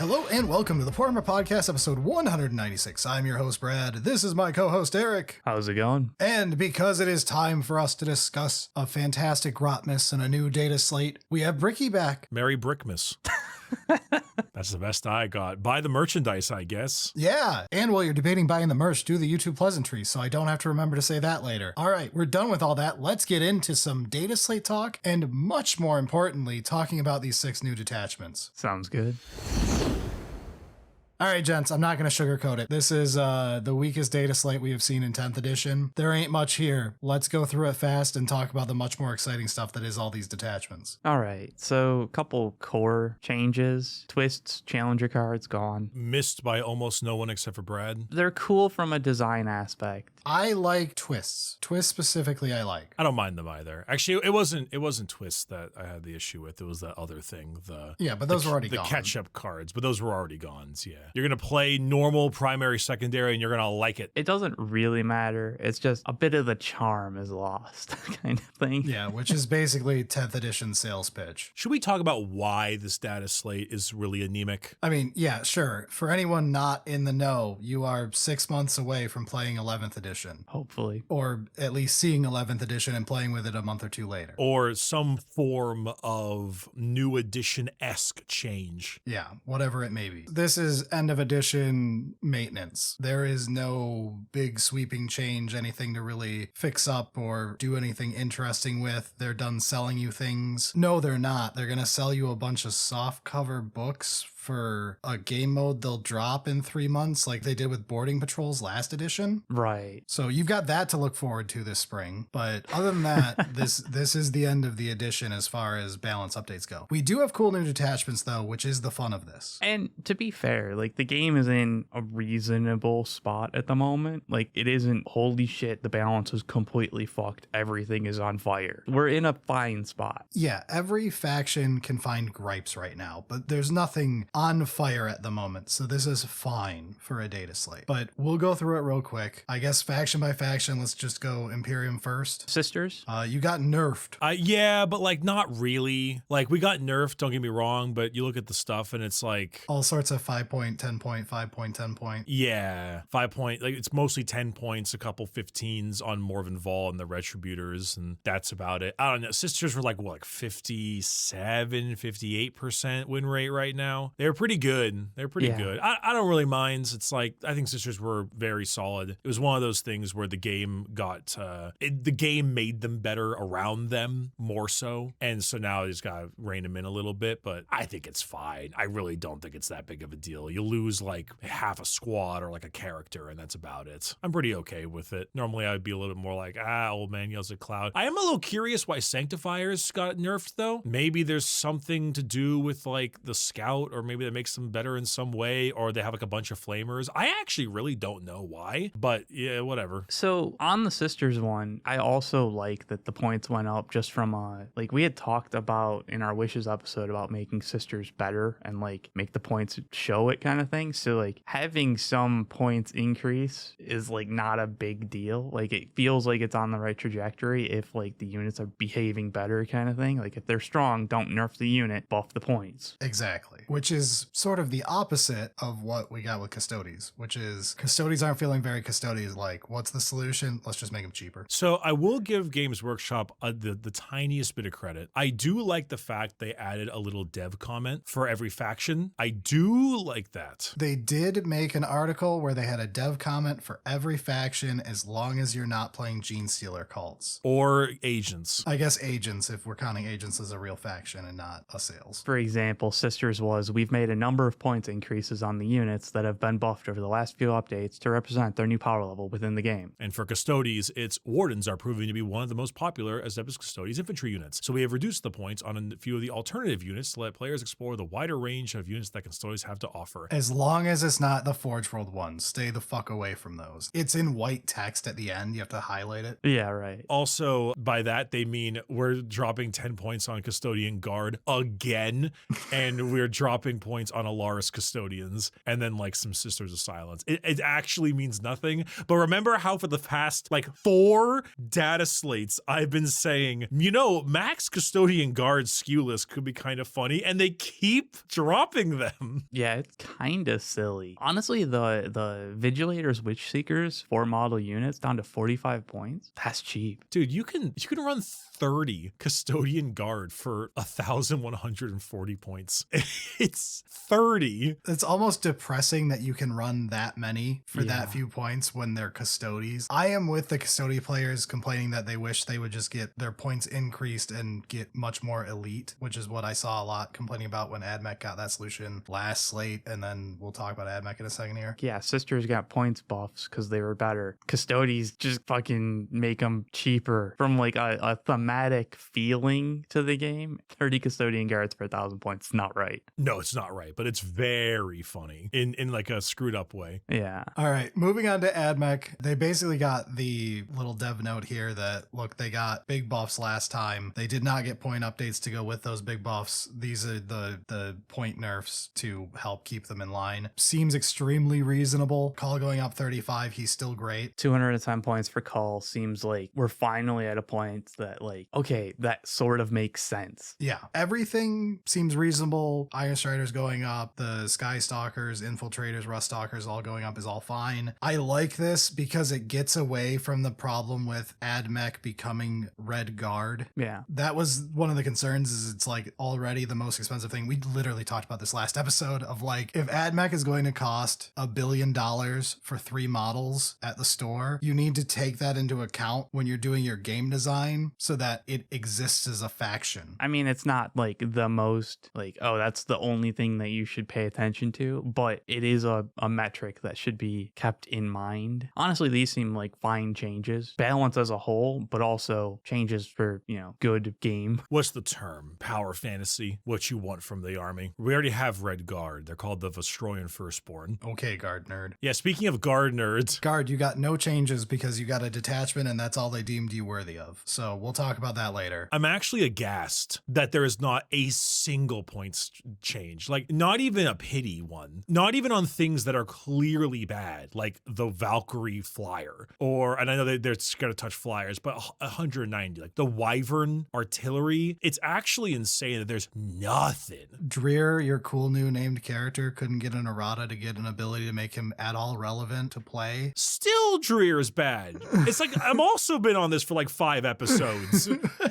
Hello and welcome to the Warhammer Podcast, episode 196. I'm your host, Brad. This is my co-host, Eric. How's it going? And because it is time for us to discuss a fantastic Rotmas and a new data slate, we have Bricky back. Merry Brickmas. That's the best I got. Buy the merchandise, I guess. Yeah, and while you're debating buying the merch, do the YouTube pleasantries so I don't have to remember to say that later. All right, we're done with all that. Let's get into some data slate talk and much more importantly, talking about these 6 new detachments. Sounds good. All right, gents, I'm not going to sugarcoat it. This is the weakest data slate we have seen in 10th edition. There ain't much here. Let's go through it fast and talk about the much more exciting stuff that is all these detachments. All right, so a couple core changes. Twists, challenger cards, gone. Missed by almost no one except for Brad. They're cool from a design aspect. I like twists. Twists specifically I like. I don't mind them either. Actually, it wasn't twists that I had the issue with. It was that other thing. Yeah, but those were already gone. The catch-up cards, but those were already gone, so yeah. You're going to play normal, primary, secondary, and you're going to like it. It doesn't really matter. It's just a bit of the charm is lost kind of thing. Yeah, which is basically 10th edition sales pitch. Should we talk about why this data slate is really anemic? I mean, yeah, sure. For anyone not in the know, you are 6 months away from playing 11th edition. Hopefully. Or at least seeing 11th edition and playing with it a month or two later. Or some form of new edition-esque change. Yeah, whatever it may be. This is end of edition maintenance. There is no big sweeping change, anything to really fix up or do anything interesting with. They're done selling you things. No, they're not. They're going to sell you a bunch of soft cover books for a game mode they'll drop in 3 months like they did with Boarding Patrols last edition. Right. So you've got that to look forward to this spring. But other than that, this is the end of the edition as far as balance updates go. We do have cool new detachments though, which is the fun of this. And to be fair, like the game is in a reasonable spot at the moment. Like it isn't holy shit, the balance is completely fucked. Everything is on fire. We're in a fine spot. Yeah, every faction can find gripes right now, but there's nothing on fire at the moment, so this is fine for a data slate. But we'll go through it real quick. I guess faction by faction, let's just go Imperium first. Sisters? You got nerfed. Yeah, but like not really. Like we got nerfed, don't get me wrong, but you look at the stuff and it's like all sorts of 5 point, 10 point, 5 point, 10 point. Yeah, 5 point, like it's mostly 10 points, a couple 15s on Morven Vol and the Retributors, and that's about it. I don't know. Sisters were like, what, like 57, 58% win rate right now. They're pretty good. They're pretty good. I don't really mind. It's like, I think Sisters were very solid. It was one of those things where the game got, the game made them better around them more so. And so now I just got to rein them in a little bit, but I think it's fine. I really don't think it's that big of a deal. You lose like half a squad or like a character and that's about it. I'm pretty okay with it. Normally I would be a little bit more like, old man yells at cloud. I am a little curious why Sanctifiers got nerfed though. Maybe there's something to do with like the scout, or maybe that makes them better in some way, or they have like a bunch of flamers. I actually really don't know why, but yeah, whatever. So on the Sisters one, I also like that the points went up just from like we had talked about in our Wishes episode about making Sisters better and like make the points show it kind of thing. So like having some points increase is like not a big deal. Like it feels like it's on the right trajectory if like the units are behaving better kind of thing. Like if they're strong, don't nerf the unit, buff the points. Exactly. Which is sort of the opposite of what we got with Custodes, which is Custodes aren't feeling very Custodes like, what's the solution? Let's just make them cheaper. So I will give Games Workshop the tiniest bit of credit. I do like the fact they added a little dev comment for every faction. I do like that. They did make an article where they had a dev comment for every faction as long as you're not playing Genestealer cults. Or agents. I guess agents, if we're counting agents as a real faction and not a sales. For example, Sisters was, we've made a number of points increases on the units that have been buffed over the last few updates to represent their new power level within the game. And for Custodes, its Wardens are proving to be one of the most popular Adeptus Custodes infantry units. So we have reduced the points on a few of the alternative units to let players explore the wider range of units that Custodes have to offer. As long as it's not the Forge World ones, stay the fuck away from those. It's in white text at the end. You have to highlight it. Yeah, right. Also, by that, they mean we're dropping 10 points on Custodian Guard again, and we're dropping dropping points on Alaris Custodians, and then like some Sisters of Silence. It actually means nothing. But remember how for the past like 4 data slates, I've been saying, Max Custodian Guard SKU list could be kind of funny, and they keep dropping them. Yeah, it's kind of silly. Honestly, the Vigilators, Witch Seekers, 4 model units down to 45 points. That's cheap. Dude, you can run 30 Custodian Guard for 1,140 points. It's 30. It's almost depressing that you can run that many for that few points when they're Custodies. I am with the Custody players complaining that they wish they would just get their points increased and get much more elite, which is what I saw a lot complaining about when AdMech got that solution last slate, and then we'll talk about AdMech in a second here. Yeah, Sisters got points buffs because they were better. Custodies just fucking make them cheaper from like a thematic feeling to the game. 30 Custodian Guards per 1,000 points. It's not right. No, it's not right, but it's very funny in like a screwed up way. Yeah. All right, moving on to AdMech. They basically got the little dev note here that, look, they got big buffs last time. They did not get point updates to go with those big buffs. These are the point nerfs to help keep them in line. Seems extremely reasonable. Call going up 35, he's still great. 210 points for Call seems like we're finally at a point that like, okay, that sort of makes sense. Yeah, everything seems reasonable. Iron Striders going up, the Sky Stalkers, Infiltrators, Rust Stalkers all going up is all fine. I like this because it gets away from the problem with AdMech becoming Red Guard. Yeah. That was one of the concerns, is it's like already the most expensive thing. We literally talked about this last episode of like, if AdMech is going to cost $1 billion for 3 models at the store, you need to take that into account when you're doing your game design so that it exists as a faction. I mean, it's not like the most like, oh, that's the only thing that you should pay attention to, but it is a metric that should be kept in mind. Honestly, these seem like fine changes, balance as a whole, but also changes for, good game. What's the term? Power fantasy. What you want from the army. We already have Red Guard. They're called the Vostroyan Firstborn. Okay, Guard nerd. Yeah, speaking of Guard nerds. Guard, you got no changes because you got a detachment and that's all they deemed you worthy of. So we'll talk about that later. I'm actually aghast that there is not a single points change. Like, not even a pity one. Not even on things that are clearly bad, like the Valkyrie Flyer. And I know they're going to touch flyers, but 190. Like the Wyvern Artillery. It's actually insane that there's nothing. Dreer, your cool new named character, couldn't get an errata to get an ability to make him at all relevant to play. Still Dreer's bad. It's like, I've also been on this for like 5 episodes.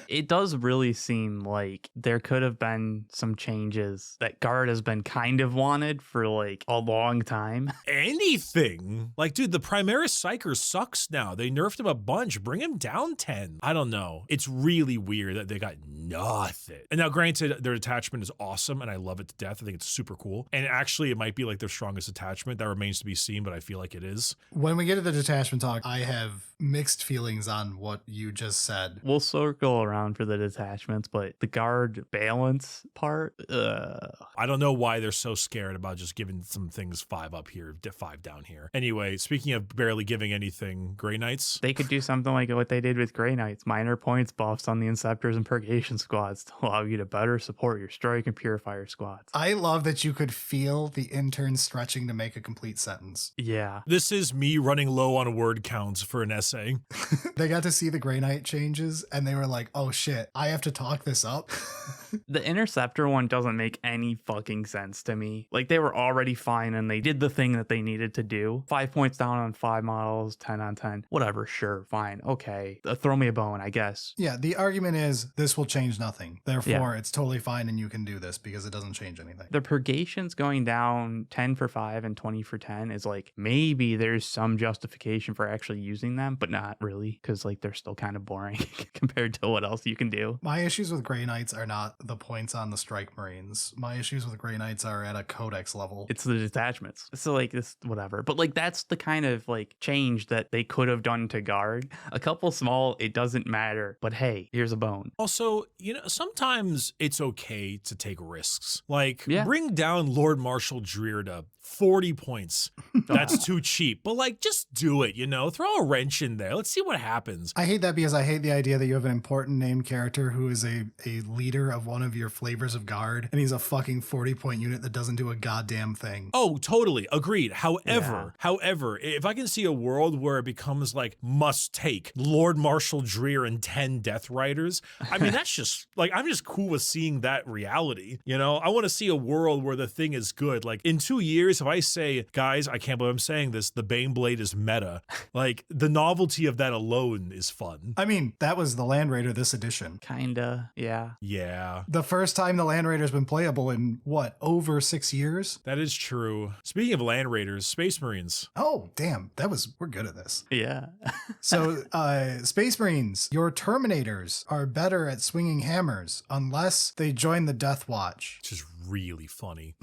It does really seem like there could have been some changes that Guard has been kind of wanted for like a long time. Anything. Like, dude, the Primaris Psyker sucks now. They nerfed him a bunch. Bring him down 10. I don't know. It's really weird that they got nothing. And now, granted, their detachment is awesome and I love it to death. I think it's super cool. And actually, it might be like their strongest attachment. That remains to be seen, but I feel like it is. When we get to the detachment talk, I have mixed feelings on what you just said. We'll circle around for the detachments, but the Guard balance part, I don't know why they're so scared about just giving some things 5 up here, 5 down here. Anyway, speaking of barely giving anything, Grey Knights. They could do something like what they did with Grey Knights, minor points buffs on the Inceptors and Purgation squads to allow you to better support your Strike and Purifier squads. I love that you could feel the intern stretching to make a complete sentence. Yeah. This is me running low on word counts for an essay. They got to see the Grey Knight changes and they were like, oh shit, I have to talk this up. The Interceptor one doesn't make any fucking sense to me. Like, they were already fine and they did the thing that they needed to do. 5 points down on 5 models, 10 on 10. Whatever, sure, fine, okay. Throw me a bone, I guess. Yeah, the argument is this will change nothing. Therefore, it's totally fine and you can do this because it doesn't change anything. The Purgations going down 10 for 5 and 20 for 10 is like, maybe there's some justification for actually using them, but not really, because like they're still kind of boring compared to what else you can do. My issues with Grey Knights are not the points on the Strike Marines. My issues with Grey Knights are at a codex level. It's the detachments. So like this, whatever. But like that's the kind of like change that they could have done to Guard. A couple small, it doesn't matter. But hey, here's a bone. Also, sometimes it's okay to take risks. Like, bring down Lord Marshal Dreer to 40 points. That's too cheap. But like, just do do it, throw a wrench in there. Let's see what happens. I hate that because I hate the idea that you have an important named character who is a leader of one of your flavors of guard, and he's a fucking 40-point unit that doesn't do a goddamn thing. Oh, totally. Agreed. However, if I can see a world where it becomes like must take Lord Marshal Dreer and 10 Death Riders, I mean, that's just like, I'm just cool with seeing that reality. I want to see a world where the thing is good. Like in 2 years, if I say, guys, I can't believe I'm saying this, the Baneblade is meta, like the novelty of that alone is fun. I mean, that was the Land Raider this edition. Kinda, yeah. Yeah. The first time the Land Raider's been playable in, over 6 years? That is true. Speaking of Land Raiders, Space Marines. Oh, damn. We're good at this. Yeah. So, Space Marines, your Terminators are better at swinging hammers unless they join the Death Watch. Which is really funny.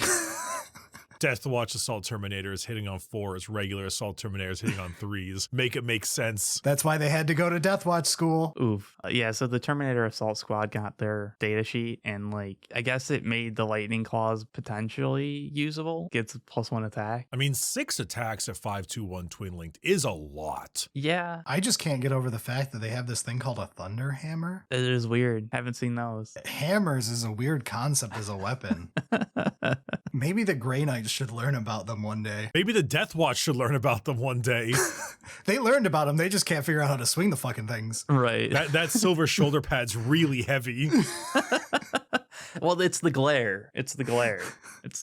Death Watch Assault Terminators hitting on 4s, regular Assault Terminators hitting on 3s. Make it make sense. That's why they had to go to Death Watch school. Oof. Yeah, so the Terminator Assault Squad got their datasheet, and I guess it made the Lightning Claws potentially usable. Gets +1 attack. I mean, 6 attacks at 5/2/1 Twin Linked is a lot. Yeah. I just can't get over the fact that they have this thing called a Thunder Hammer. It is weird. Haven't seen those. Hammers is a weird concept as a weapon. Maybe the Grey Knights should learn about them one day. Maybe the Death Watch should learn about them one day. They learned about them. They just can't figure out how to swing the fucking things. Right. That silver shoulder pad's really heavy. Well, it's the glare. It's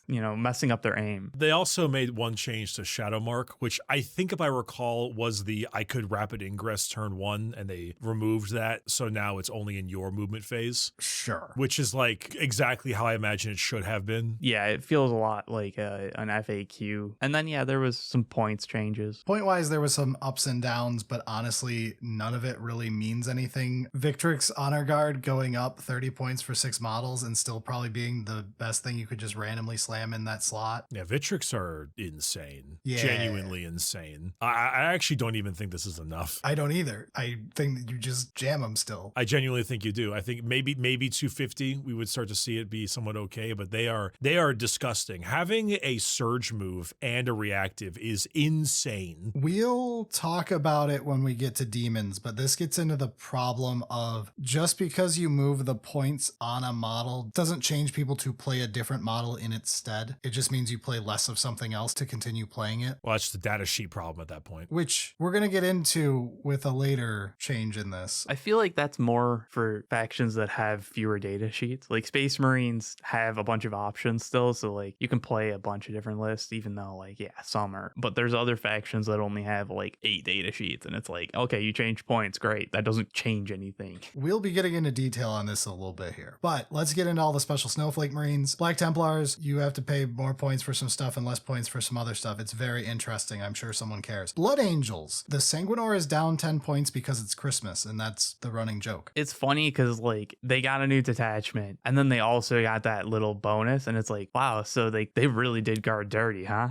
messing up their aim. They also made one change to Shadow Mark, which I think, if I recall, was I could rapid ingress turn 1, and they removed that. So now it's only in your movement phase. Sure. Which is exactly how I imagine it should have been. Yeah, it feels a lot like an FAQ. And then, there was some points changes. Point-wise, there was some ups and downs, but honestly, none of it really means anything. Victrix Honor Guard going up 30 points for 6 models and still probably being the best thing you could just randomly slam in that slot. Yeah, Victrix are insane. Yeah. Genuinely insane. I actually don't even think this is enough. I don't either. I think that you just jam them still. I genuinely think you do. I think maybe 250 we would start to see it be somewhat okay, but they are disgusting. Having a surge move and a reactive is insane. We'll talk about it when we get to Demons, but this gets into the problem of just because you move the points on a model doesn't change people to play a different model in its stead. It just means you play less of something else to continue playing it. Well, that's the data sheet problem at that point. Which we're going to get into with a later change in this. I feel like that's more for factions that have fewer data sheets. Like Space Marines have a bunch of options still, so you can play a bunch of different lists, even though some are. But there's other factions that only have 8 data sheets, and it's okay, you change points, great. That doesn't change anything. We'll be getting into detail on this a little bit here. But let's get into all the special Snowflake Marines. Black Templars, you have to pay more points for some stuff and less points for some other stuff. It's very interesting. I'm sure someone cares. Blood Angels. The Sanguinor is down 10 points because it's Christmas, and that's the running joke. It's funny because they got a new detachment, and then they also got that little bonus, and it's wow, so they really did guard dirty, huh?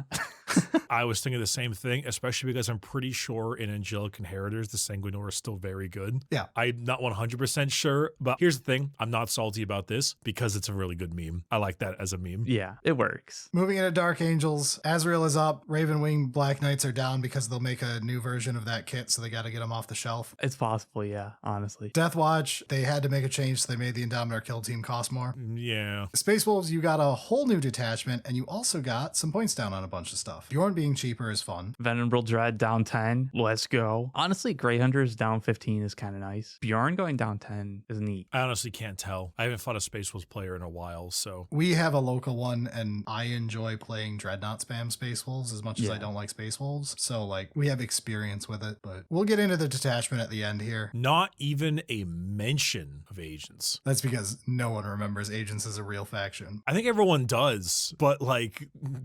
I was thinking the same thing, especially because I'm pretty sure in Angelic Inheritors, the Sanguinor is still very good. Yeah. I'm not 100% sure, but here's the thing. I'm not salty about this because it's a really good meme. I like that as a meme. Yeah, it works. Moving into Dark Angels, Azrael is up. Ravenwing Black Knights are down because they'll make a new version of that kit, so they got to get them off the shelf. It's possible, yeah, honestly. Death Watch, they had to make a change, so they made the Indomitor Kill Team cost more. Yeah. Space Wolves, you got a whole new detachment, and you also got some points down on a bunch of stuff. Bjorn being cheaper is fun. Venerable Dread down 10. Let's go. Honestly, Grey Hunters down 15 is kind of nice. Bjorn going down 10 is neat. I honestly can't tell. I haven't fought a Space Wolves player in a while, so. We have a local one, and I enjoy playing Dreadnought spam Space Wolves as much as I don't like Space Wolves. So, we have experience with it, but we'll get into the detachment at the end here. Not even a mention of Agents. That's because no one remembers Agents as a real faction. I think everyone does, but,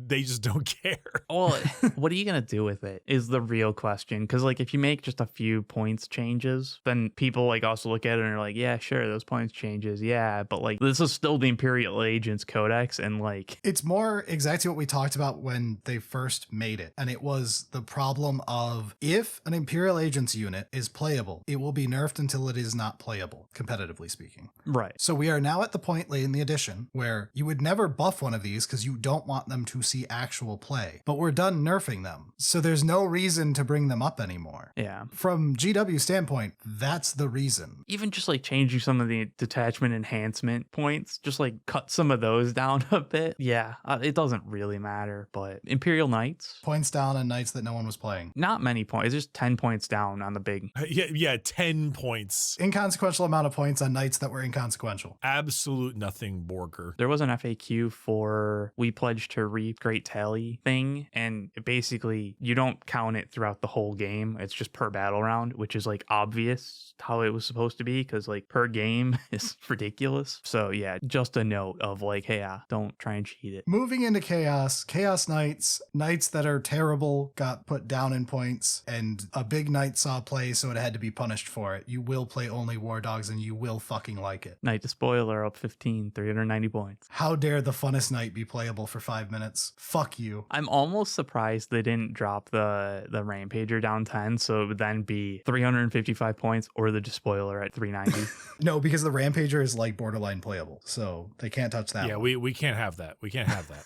they just don't care. Well, what are you going to do with it is the real question. Because, if you make just a few points changes, then people, also look at it and are yeah, sure, those points changes. Yeah, but, this is still the Imperial Agents Codex, and, It's more exactly what we talked about when they first made it. And it was the problem of if an Imperial Agents unit is playable, it will be nerfed until it is not playable, competitively speaking. Right. So we are now at the point late in the edition where you would never buff one of these because you don't want them to see actual play. But but we're done nerfing them. So there's no reason to bring them up anymore. Yeah. From GW standpoint, that's the reason. Even just like changing some of the detachment enhancement points, just like cut some of those down a bit. Yeah, it doesn't really matter, but Imperial Knights. Points down on knights that no one was playing. Not many points. It's just 10 points down on the big. Yeah, 10 points. Inconsequential amount of points on knights that were inconsequential. Absolute nothing Borger. There was an FAQ for we pledged to reap Great Tally thing, and basically you don't count it throughout the whole game. It's just per battle round, which is like obvious how it was supposed to be because like per game is ridiculous. So yeah, just a note of like, hey, don't try and cheat it. Moving into Chaos Knights, knights that are terrible got put down in points, and a big knight saw play, so it had to be punished for it. You will play only War Dogs, and you will fucking like it. Knight Despoiler up 15, 390 points. How dare the funnest knight be playable for 5 minutes? Fuck you. I'm almost surprised they didn't drop the Rampager down 10, so it would then be 355 points or the Despoiler at 390. No, because the Rampager is like borderline playable, so they can't touch that. Yeah, one. we can't have that. We can't have that.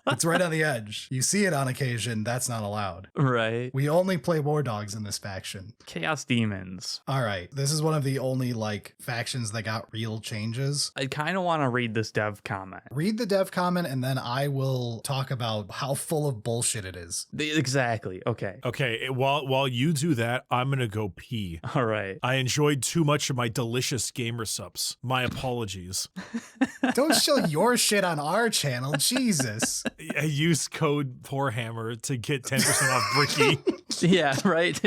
It's right on the edge. You see it on occasion. That's not allowed. Right. We only play War Dogs in this faction. Chaos Demons. All right. This is one of the only like factions that got real changes. I kind of want to read this dev comment. Read the dev comment and then I will talk about how full of bullshit it is. Exactly. Okay. Okay, while you do that, I'm going to go pee. All right. I enjoyed too much of my delicious gamer subs. My apologies. Don't show your shit on our channel. Jesus. I use code Poorhammer to get 10% off Bricky. Yeah, right.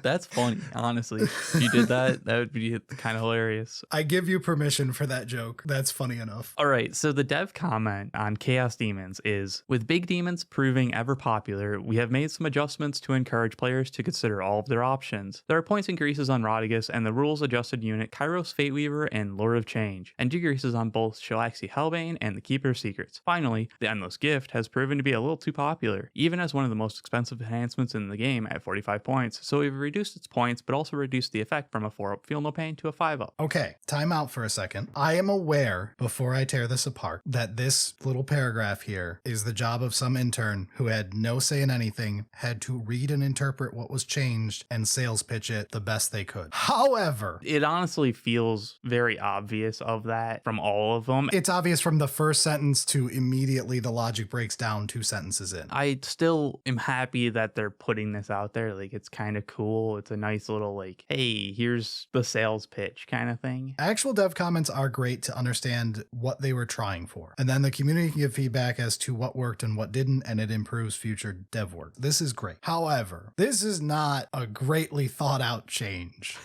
That's funny, honestly. If you did that, that would be kind of hilarious. I give you permission for that joke. That's funny enough. All right, so the dev comment on Chaos Demons is, with big demons proving ever popular, we have made some adjustments to encourage players to consider all of their options. There are points increases on Rodigus and the rules adjusted unit Kairos Fateweaver and Lord of Change, and decreases on both Shalaxi Hellbane and the Keeper of Secrets. Finally, the Endless Gift has proven to be a little too popular, even as one of the most expensive enhancements in the game at 45 points, so we've reduced its points but also reduced the effect from a 4-up Feel No Pain to a 5-up. Okay, time out for a second. I am aware, before I tear this apart, that this little paragraph here is the job of some intern who had no say in anything, had to read and interpret what was changed and sales pitch it the best they could. However, It honestly feels very obvious of that from all of them. it's obvious from the first sentence to immediately the logic breaks down 2 sentences in. I still am happy that they're putting this out there. Like, it's kind of cool. It's a nice little, like, hey, here's the sales pitch kind of thing. Actual dev comments are great to understand what they were trying for. And then the community can give feedback as to what worked and what didn't, and it improves future dev work. This is great. However, this is not a greatly thought out change.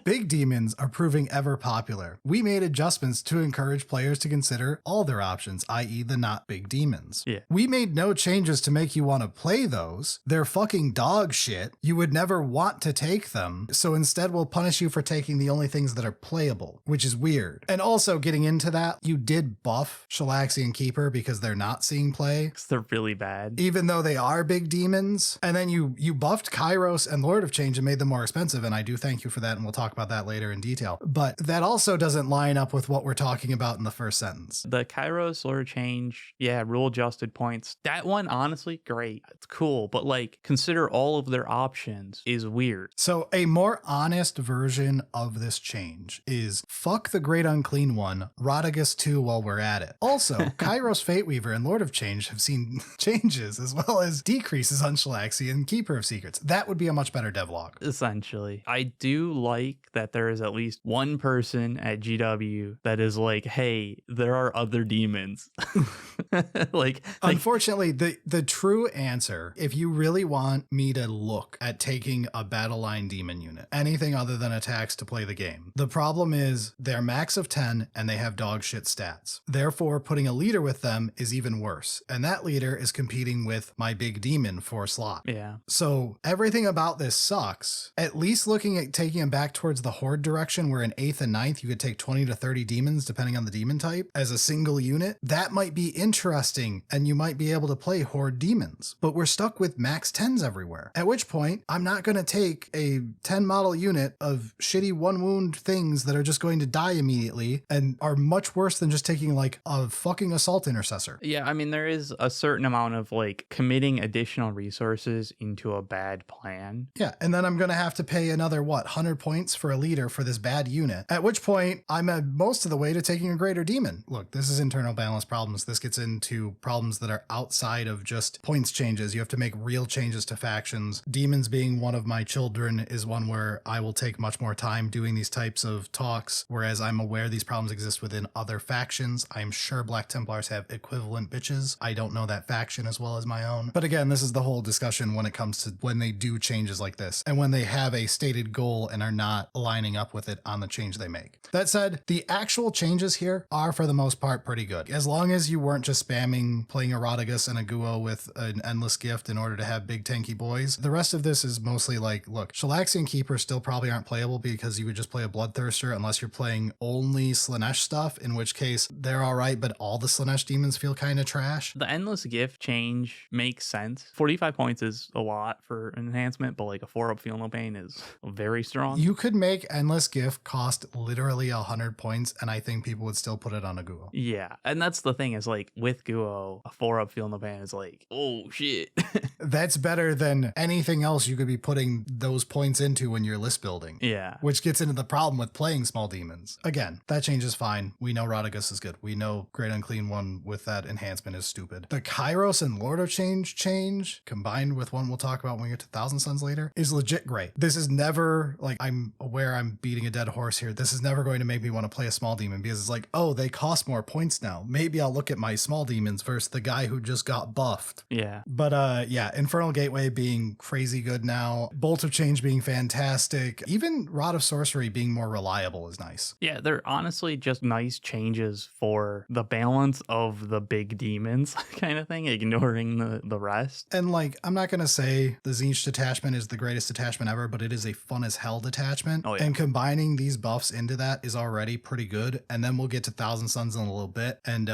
Big demons are proving ever popular. We made adjustments to encourage players to consider all their options, i.e. the not big demons. Yeah. We made no changes to make you want to play those. They're fucking dog shit. You would never want to take them. So instead we'll punish you for taking the only things that are playable, which is weird. And also getting into that, you did buff Shalaxi and Keeper because they're not seeing play. Because they're really bad. Even though they are big demons. And then you buffed Kairos and Lord of Change and made them more expensive. And I do thank you for that. And we'll talk about that later in detail. But that also doesn't line up with what we're talking about in the first sentence. The Kairos Lord Change, yeah, rule adjusted points. That one, honestly, great. It's cool. But like, consider all of their options is weird. So a more honest version of this change is fuck the Great Unclean One, Rodigus 2 while we're at it. Also, Kairos Fateweaver and Lord of Change have seen changes as well as decreases on Shalaxi and Keeper of Secrets. That would be a much better devlog. Essentially. I do like that there is at least one person at GW that is like, hey, there are other demons. like Unfortunately, the true answer, if you really want me to look at taking a battle line demon unit, anything other than attacks to play the game, the problem is they're max of 10 and they have dog shit stats. Therefore, putting a leader with them is even worse. And that leader is competing with my big demon for slot. yeah. So everything about this sucks. At least looking at taking him back towards towards the Horde direction, where in 8th and 9th, you could take 20 to 30 demons, depending on the demon type, as a single unit, that might be interesting, and you might be able to play Horde demons. But we're stuck with max 10s everywhere. At which point, I'm not going to take a 10 model unit of shitty 1 wound things that are just going to die immediately and are much worse than just taking like a fucking assault intercessor. Yeah, I mean, there is a certain amount of like committing additional resources into a bad plan. Yeah, and then I'm going to have to pay another, 100 points for a leader for this bad unit. At which point, I'm at most of the way to taking a greater demon. Look, this is internal balance problems. This gets into problems that are outside of just points changes. You have to make real changes to factions. Demons being one of my children is one where I will take much more time doing these types of talks, whereas I'm aware these problems exist within other factions. I'm sure Black Templars have equivalent bitches. I don't know that faction as well as my own. But again, this is the whole discussion when it comes to when they do changes like this and when they have a stated goal and are not lining up with it on the change they make. That said, the actual changes here are for the most part pretty good. As long as you weren't just spamming playing Erotigus and a Guo with an endless gift in order to have big tanky boys, the rest of this is mostly like, look, Shalaxian Keepers still probably aren't playable because you would just play a Bloodthirster unless you're playing only Slanesh stuff, in which case they're all right, but all the Slanesh demons feel kind of trash. The endless gift change makes sense. 45 points is a lot for an enhancement, but like a 4-up Feel No Pain is very strong. You could make endless gift cost literally 100 points, and I think people would still put it on a Guo. Yeah, and that's the thing is like with Guo, a 4-up Feel No Pain is like, oh shit. That's better than anything else you could be putting those points into when you're list building. Yeah. Which gets into the problem with playing small demons. Again, that change is fine. We know Rodigus is good. We know Great Unclean One with that enhancement is stupid. The Kairos and Lord of change, combined with one we'll talk about when we get to Thousand Suns later, is legit great. This is never, like, I'm aware I'm beating a dead horse here. This is never going to make me want to play a small demon because it's like, oh, they cost more points now. Maybe I'll look at my small demons versus the guy who just got buffed. Yeah. But yeah, Infernal Gateway being crazy good now, Bolt of Change being fantastic, even Rod of Sorcery being more reliable is nice. Yeah, they're honestly just nice changes for the balance of the big demons kind of thing, ignoring the rest. And like, I'm not going to say the Tzeentch detachment is the greatest detachment ever, but it is a fun as hell detachment. Oh, yeah. And combining these buffs into that is already pretty good. And then we'll get to Thousand Suns in a little bit, and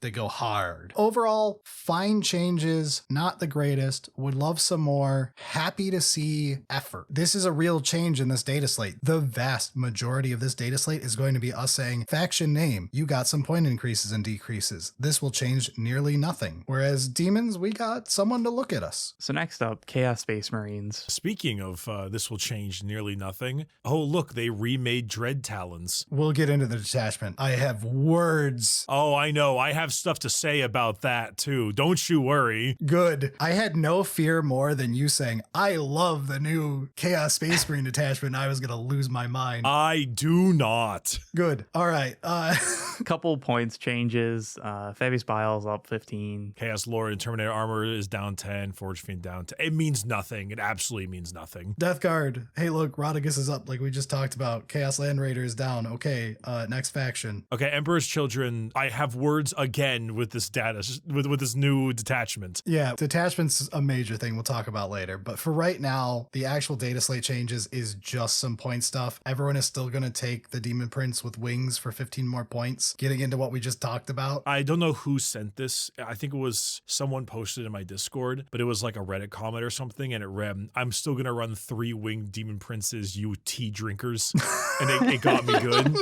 they go hard. Overall, fine changes, not the greatest. Would love some more. Happy to see effort. This is a real change in this data slate. The vast majority of this data slate is going to be us saying, faction name, you got some point increases and decreases. This will change nearly nothing. Whereas demons, we got someone to look at us. So next up, Chaos Space Marines. Speaking of this will change nearly nothing. Oh, look, they remade Dread Talons. We'll get into the detachment. I have words. Oh, I know. I have stuff to say about that too. Don't you worry. Good. I had no fear more than you saying, I love the new Chaos Space Marine detachment. I was going to lose my mind. I do not. Good. All right. Couple points changes. Fabius Biles up 15. Chaos Lord and Terminator Armor is down 10. Forge Fiend down 10. It means nothing. It absolutely means nothing. Death Guard. Hey, look, Rodigus is up like we just talked about. Chaos Land Raider is down. Okay. Next faction. Okay, Emperor's Children. I have words again with this data, with this new detachment. Yeah, detachment's a major thing we'll talk about later. But for right now, the actual data slate changes is just some point stuff. Everyone is still going to take the Demon Prince with wings for 15 more points, getting into what we just talked about. I don't know who sent this. I think it was someone posted in my Discord, but it was like a Reddit comment or something, and it read, I'm still going to run 3 winged Demon Princes, you tea drinkers. And it got me good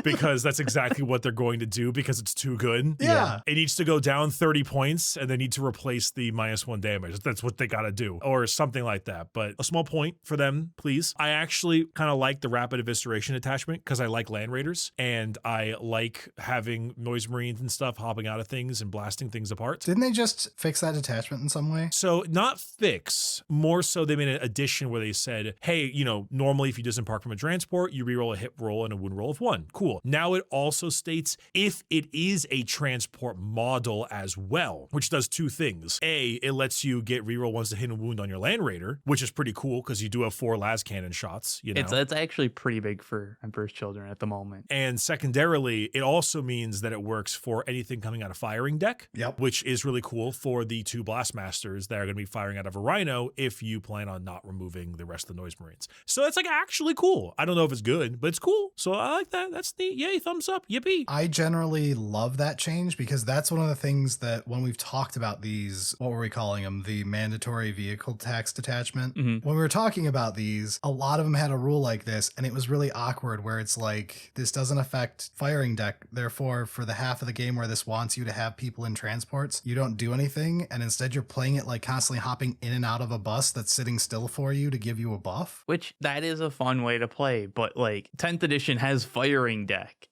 because that's exactly what they're going to do because it's too good. Yeah. It needs to go down 30 points and they need to replace the -1 damage. That's what they got to do or something like that. But a small point for them, please. I actually kind of like the Rapid Evisceration attachment because I like Land Raiders and I like having Noise Marines and stuff hopping out of things and blasting things apart. Didn't they just fix that detachment in some way? So not fix, more so they made an addition where they said, hey, you know, normally if you disembark from a transport, you reroll a hit roll and a wound roll of 1. Cool. Now it also states if it is a transport model as well, which does 2 things. A, it lets you get reroll ones to hit and wound on your Land Raider, which is pretty cool because you do have 4 las cannon shots, you know. It's actually pretty big for Emperor's Children at the moment. And secondarily, it also means that it works for anything coming out of firing deck, Yep. which is really cool for the 2 Blastmasters that are going to be firing out of a Rhino if you plan on not removing the rest of the Noise Marines. So it's like actually cool. I don't know if it's good, but it's cool. So I like that. That's neat. Yay, thumbs up. Yippee. I generally love that change because that's one of the things that when we've talked about these, what were we calling them? The mandatory vehicle tax detachment. Mhm. When we were talking about these, a lot of them had a rule like this, and it was really awkward where it's like, this doesn't affect firing deck. Therefore, for the half of the game where this wants you to have people in transports, you don't do anything. And instead you're playing it like constantly hopping in and out of a bus that's sitting still for you to give you a buff. Which that is a fun way to play, but like 10th edition has firing deck.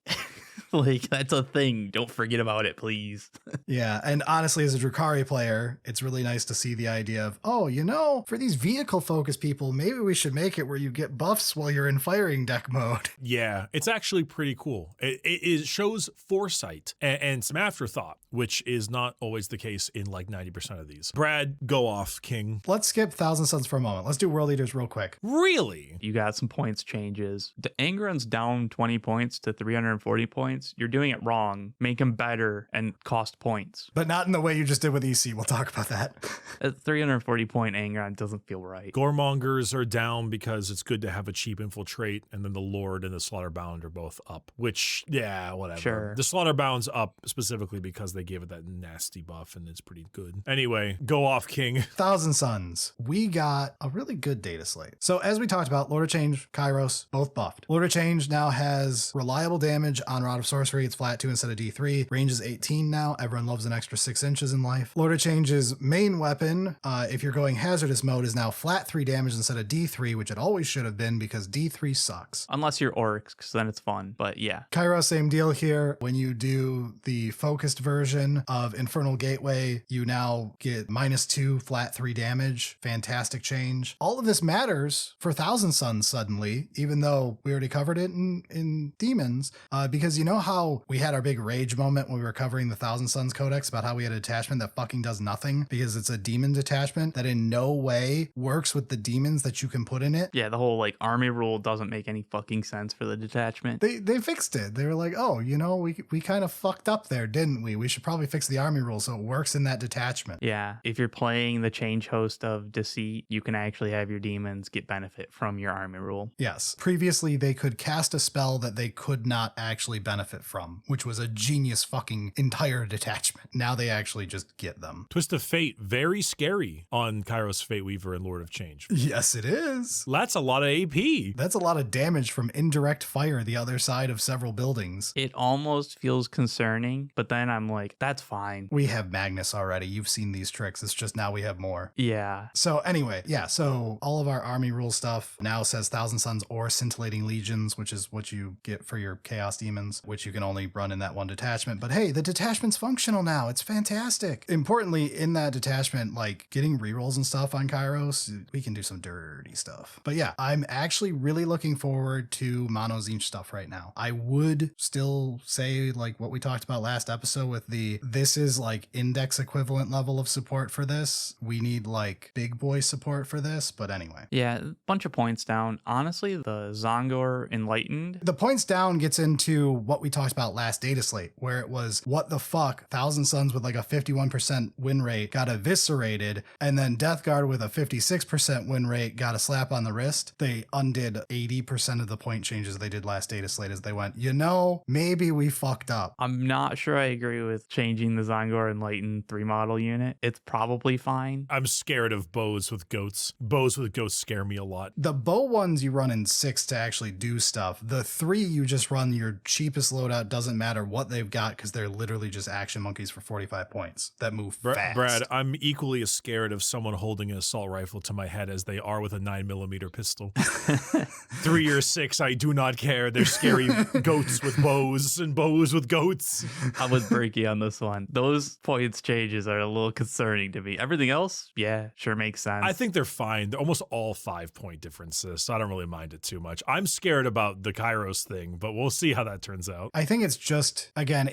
Like that's a thing. Don't forget about it, please. Yeah, and honestly, as a Drukhari player, it's really nice to see the idea of, oh, you know, for these vehicle-focused people, maybe we should make it where you get buffs while you're in firing deck mode. Yeah, it's actually pretty cool. It shows foresight and some afterthought, which is not always the case in like 90% of these. Brad, go off, King. Let's skip Thousand Suns for a moment. Let's do World Leaders real quick. Really? You got some points changes. The Angron's down 20 points to 340 points. You're doing it wrong. Make them better and cost points. But not in the way you just did with EC. We'll talk about that. A 340 point Angron doesn't feel right. Goremongers are down because it's good to have a cheap infiltrate, and then the Lord and the Slaughterbound are both up, which, yeah, whatever. Sure. The Slaughterbound's up specifically because they gave it that nasty buff, and it's pretty good. Anyway, go off, King. Thousand Suns. We got a really good data slate. So as we talked about, Lord of Change, Kairos, both buffed. Lord of Change now has reliable damage on Rod of Sorcery. It's flat 2 instead of D3. Range is 18 now. Everyone loves an extra 6 inches in life. Lord of Change's main weapon, if you're going hazardous mode, is now flat 3 damage instead of D3, which it always should have been because D3 sucks. Unless you're Orks, because then it's fun. But yeah. Kairos, same deal here. When you do the focused version of Infernal Gateway, you now get -2 flat 3 damage. Fantastic change. All of this matters for Thousand Suns suddenly, even though we already covered it in Demons, because you know how we had our big rage moment when we were covering the Thousand Suns Codex about how we had a detachment that fucking does nothing because it's a demon detachment that in no way works with the demons that you can put in it. Yeah, the whole like army rule doesn't make any fucking sense for the detachment. They fixed it. They were like, oh, you know, we kind of fucked up there, didn't we? We should probably fix the army rule so it works in that detachment. Yeah, if you're playing the change host of Deceit, you can actually have your demons get benefit from your army rule. Yes. Previously, they could cast a spell that they could not actually benefit from, which was a genius fucking entire detachment. Now they actually just get them. Twist of Fate, very scary on Kairos Fate Weaver and Lord of Change. Yes, it is. That's a lot of AP. That's a lot of damage from indirect fire the other side of several buildings. It almost feels concerning, but then I'm like, that's fine. We have Magnus already. You've seen these tricks. It's just now we have more. Yeah. So anyway, yeah, so all of our army rule stuff now says Thousand Suns or Scintillating Legions, which is what you get for your Chaos Demons, which you can only run in that one detachment. But hey, the detachment's functional now. It's fantastic. Importantly, in that detachment, like getting rerolls and stuff on Kairos, we can do some dirty stuff. But yeah, I'm actually really looking forward to Mono Tzeentch stuff right now. I would still say like what we talked about last episode with this is like index equivalent level of support for this. We need like big boy support for this, but anyway. Yeah, a bunch of points down. Honestly, the Zongor Enlightened. The points down gets into what we talked about last data slate, where it was what the fuck, Thousand Suns with like a 51% win rate got eviscerated, and then Death Guard with a 56% win rate got a slap on the wrist. They undid 80% of the point changes they did last data slate as they went, you know, maybe we fucked up. I'm not sure I agree with changing the Zongor Enlightened 3 model unit. It's probably fine. I'm scared of bows with goats. Bows with goats scare me a lot. The bow ones you run in 6 to actually do stuff. The 3 you just run your cheapest loadout, doesn't matter what they've got because they're literally just action monkeys for 45 points that move fast. Brad, I'm equally as scared of someone holding an assault rifle to my head as they are with a 9mm pistol. 3 or 6, I do not care. They're scary goats with bows and bows with goats. I'm with Bricky on this one. Those points changes are a little concerning to me. Everything else, yeah, sure makes sense. I think they're fine. They're almost all 5-point differences, so I don't really mind it too much. I'm scared about the Kairos thing, but we'll see how that turns out. out. I think it's just, again,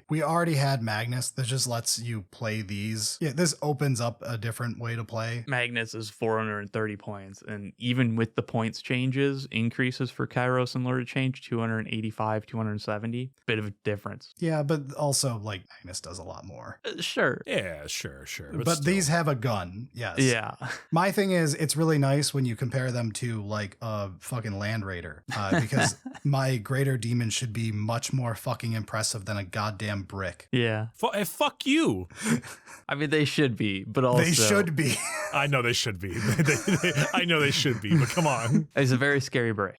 we already had Magnus that just lets you play these. Yeah, this opens up a different way to play. Magnus is 430 points, and even with the points changes, increases for Kairos and Lord of Change, 285, 270, bit of a difference. Yeah, but also, like, Magnus does a lot more. Sure. Yeah, sure. But still. these have a gun, yes. Yeah. My thing is, it's really nice when you compare them to, like, a fucking Land Raider, because my greater demon should be much more fucking impressive than a goddamn brick. Yeah. Fuck you. I mean, they should be, but also... They should be. I know they should be. I know they should be, but come on. It's a very scary brick.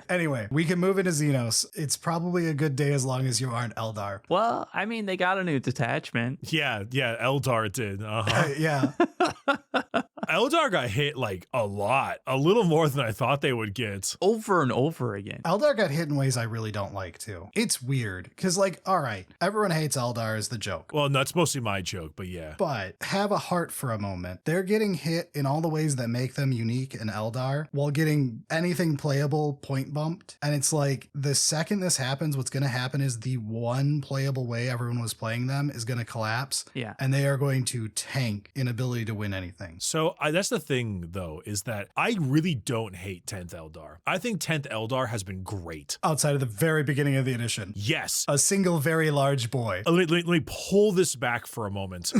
Anyway, we can move into Xenos. It's probably a good day as long as you aren't Eldar. Well, I mean, they got a new detachment. Yeah, Eldar did. Yeah. Eldar got hit like a lot, a little more than I thought they would get. Over and over again. Eldar got hit in ways I really don't like, too. It's weird, because, like, all right, everyone hates Eldar is the joke. Well, no, it's mostly my joke, but yeah. But have a heart for a moment. They're getting hit in all the ways that make them unique in Eldar while getting anything playable point bumped. And it's like, the second this happens, what's going to happen is the one playable way everyone was playing them is going to collapse. Yeah. And they are going to tank in ability to win anything. So that's the thing, though, is that I really don't hate 10th Eldar. I think 10th Eldar has been great. Outside of the very beginning of the edition. Yes. A single very large boy. Let me pull this back for a moment.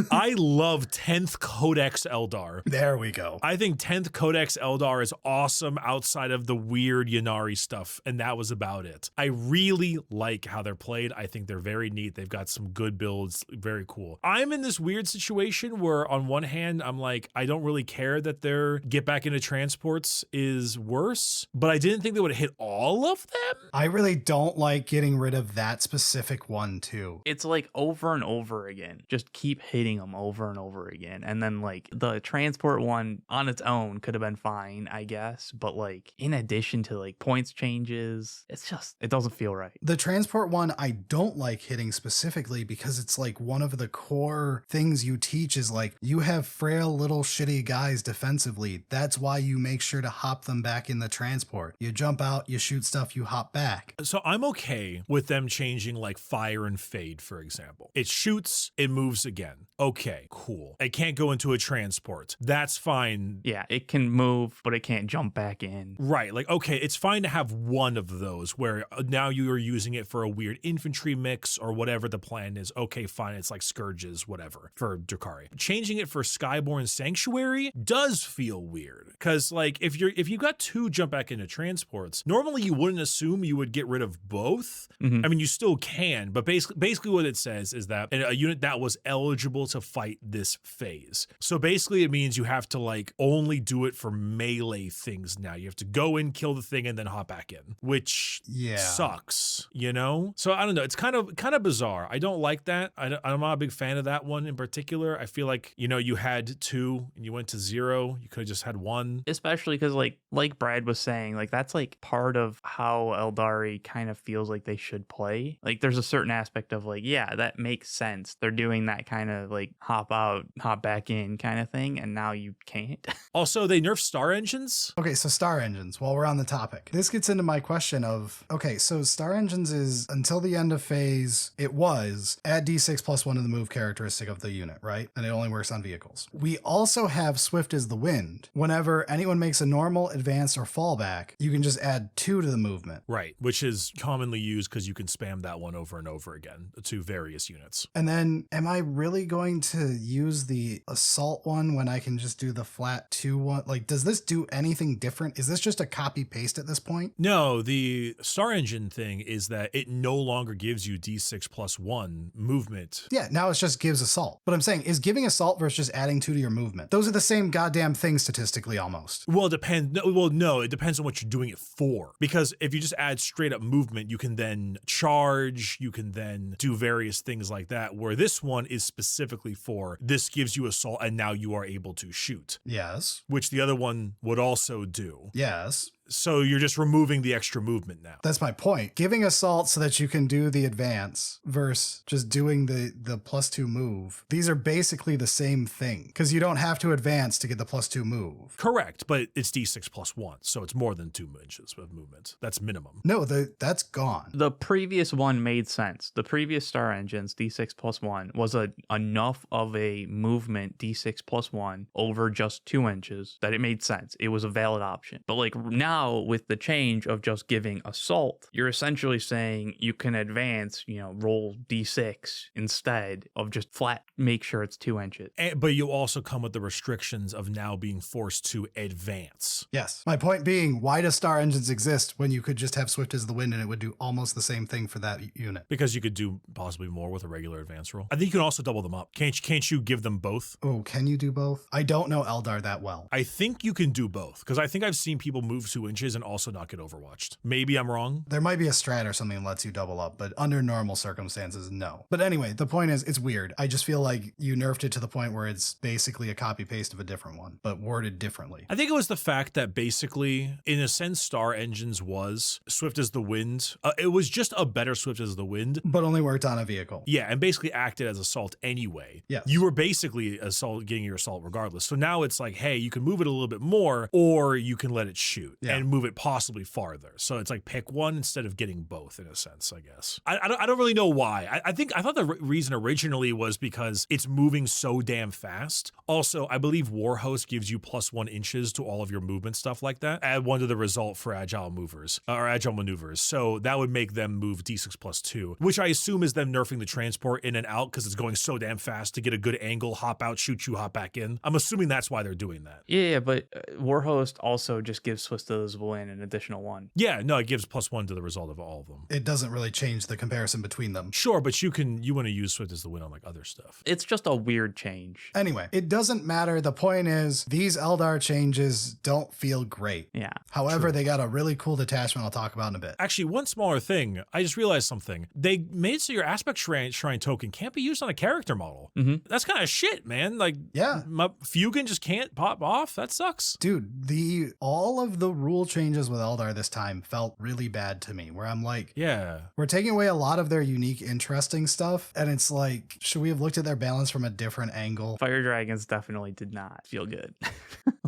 I love 10th Codex Eldar. There we go. I think 10th Codex Eldar is awesome outside of the weird Yannari stuff, and that was about it. I really like how they're played. I think they're very neat. They've got some good builds. Very cool. I'm in this weird situation where on one hand, I'm like, I don't really care that their get back into transports is worse, but I didn't think they would hit all of them. I really don't like getting rid of that specific one, too. It's like over and over again. Just keep hitting them over and over again. And then like the transport one on its own could have been fine, I guess. But like in addition to like points changes, it doesn't feel right. The transport one I don't like hitting specifically because it's like one of the core things you teach is like you have frail little shitty guys defensively. That's why you make sure to hop them back in the transport. You jump out, you shoot stuff, you hop back. So I'm okay with them changing like fire and fade, for example. It shoots, it moves again. Okay, cool. It can't go into a transport. That's fine. Yeah, it can move, but it can't jump back in. Right. Like, okay, it's fine to have one of those where now you are using it for a weird infantry mix or whatever the plan is. Okay, fine. It's like Scourges, whatever, for Drukhari. Changing it for Skyborn Sanctuary does feel weird. Because like if you got two jump back into transports, normally you wouldn't assume you would get rid of both. Mm-hmm. I mean, you still can, but basically what it says is that a unit that was eligible to fight this phase. So basically it means you have to like only do it for melee things now. You have to go in, kill the thing, and then hop back in, which sucks, you know? So I don't know. It's kind of bizarre. I don't like that. I'm not a big fan of that one in particular. I feel like, you know, you had two and you went to zero. You could have just had one. Especially because like Brad was saying, like that's like part of how Aeldari kind of feels like they should play. Like there's a certain aspect of like, yeah, that makes sense. They're doing that kind of like hop out, hop back in kind of thing. And now you can't. Also, they nerfed star engines. Okay, so star engines, while we're on the topic. This gets into my question of, okay, so star engines is until the end of phase, it was add D6 plus 1 to the move characteristic of the unit, right? And it only works on vehicles. We also have swift as the wind. Whenever anyone makes a normal, advanced, or fallback, you can just add 2 to the movement. Right, which is commonly used because you can spam that one over and over again to various units. And then am I really going to use the assault one when I can just do the flat 2 one? Like, does this do anything different? Is this just a copy paste at this point? No, the star engine thing is that it no longer gives you D6 plus 1 movement. Yeah, now it just gives assault. But I'm saying, is giving assault versus just adding 2 to your movement? Those are the same goddamn thing statistically almost. Well, it depends on what you're doing it for. Because if you just add straight up movement, you can then charge, you can then do various things like that, where this one is specifically for this gives you assault and now you are able to shoot. Yes. Which the other one would also do. Yes. So you're just removing the extra movement now. That's my point. Giving assault so that you can do the advance versus just doing the +2 move. These are basically the same thing because you don't have to advance to get the +2 move. Correct, but it's D6 +1, so it's more than 2 inches of movement. That's minimum. No, that's gone. The previous one made sense. The previous Star Engines, D6 +1, was enough of a movement, D6 +1, over just 2 inches, that it made sense. It was a valid option. But like now, with the change of just giving assault, you're essentially saying you can advance, roll D6 instead of just flat make sure it's 2 inches. But you also come with the restrictions of now being forced to advance. Yes. My point being, why does Star Engines exist when you could just have Swift as the Wind and it would do almost the same thing for that unit? Because you could do possibly more with a regular advance roll. I think you can also double them up. Can't you give them both? Oh, can you do both? I don't know Eldar that well. I think you can do both because I think I've seen people move 2 inches and also not get overwatched. Maybe I'm wrong. There might be a strat or something that lets you double up, but under normal circumstances, no. But anyway, the point is, it's weird. I just feel like you nerfed it to the point where it's basically a copy paste of a different one, but worded differently. I think it was the fact that basically, in a sense, Star Engines was Swift as the Wind. It was just a better Swift as the Wind. But only worked on a vehicle. Yeah, and basically acted as assault anyway. Yes. You were basically getting your assault regardless. So now it's like, hey, you can move it a little bit more, or you can let it shoot and move it possibly farther. So it's like pick one instead of getting both, in a sense, I guess. I don't really know why. I thought the reason originally was because it's moving so damn fast. Also, I believe Warhost gives you +1 inches to all of your movement stuff like that. Add 1 to the result for agile movers or agile maneuvers. So that would make them move D6 +2, which I assume is them nerfing the transport in and out because it's going so damn fast to get a good angle, hop out, shoot you, hop back in. I'm assuming that's why they're doing that. Yeah, but Warhost also just gives Swift as the Wind an additional 1. Yeah, no, it gives +1 to the result of all of them. It doesn't really change the comparison between them. Sure, but you want to use Swift as the Wind on like other stuff. It's just a weird change. Anyway, it doesn't matter. The point is, these Eldar changes don't feel great. Yeah. However, they got a really cool detachment I'll talk about in a bit. Actually, one smaller thing, I just realized something. They made it so your aspect shrine token can't be used on a character model. Mm-hmm. That's kind of shit, man. Like, yeah, my Fugan just can't pop off. That sucks. Dude, all of the rule changes with Eldar this time felt really bad to me, where I'm like, yeah, we're taking away a lot of their unique, interesting stuff. And it's like, should we have looked at their balance from a different angle? Fire Dragons definitely did not feel good.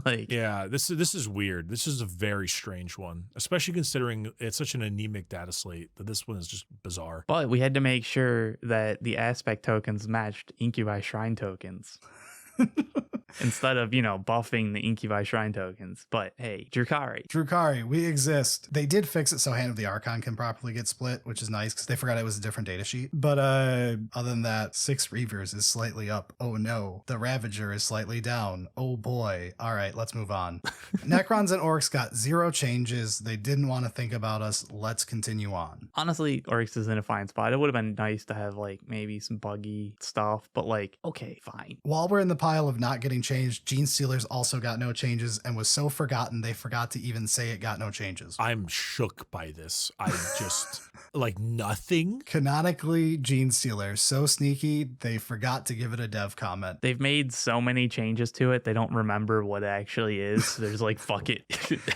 Yeah, this is weird. This is a very strange one, especially considering it's such an anemic data slate that this one is just bizarre. But we had to make sure that the aspect tokens matched Incubi Shrine tokens. Instead of, buffing the Incubi Shrine tokens. But hey, Drukhari, we exist. They did fix it so Hand of the Archon can properly get split, which is nice because they forgot it was a different data sheet. But other than that, 6 Reavers is slightly up. Oh no. The Ravager is slightly down. Oh boy. All right, let's move on. Necrons and Orks got 0 changes. They didn't want to think about us. Let's continue on. Honestly, Orks is in a fine spot. It would have been nice to have maybe some buggy stuff, but okay, fine. While we're in the pile of not getting changed, Genestealers also got no changes and was so forgotten they forgot to even say it got no changes. I'm shook by this. I just nothing. Canonically, Genestealer, so sneaky they forgot to give it a dev comment. They've made so many changes to it they don't remember what it actually is. So there's fuck it,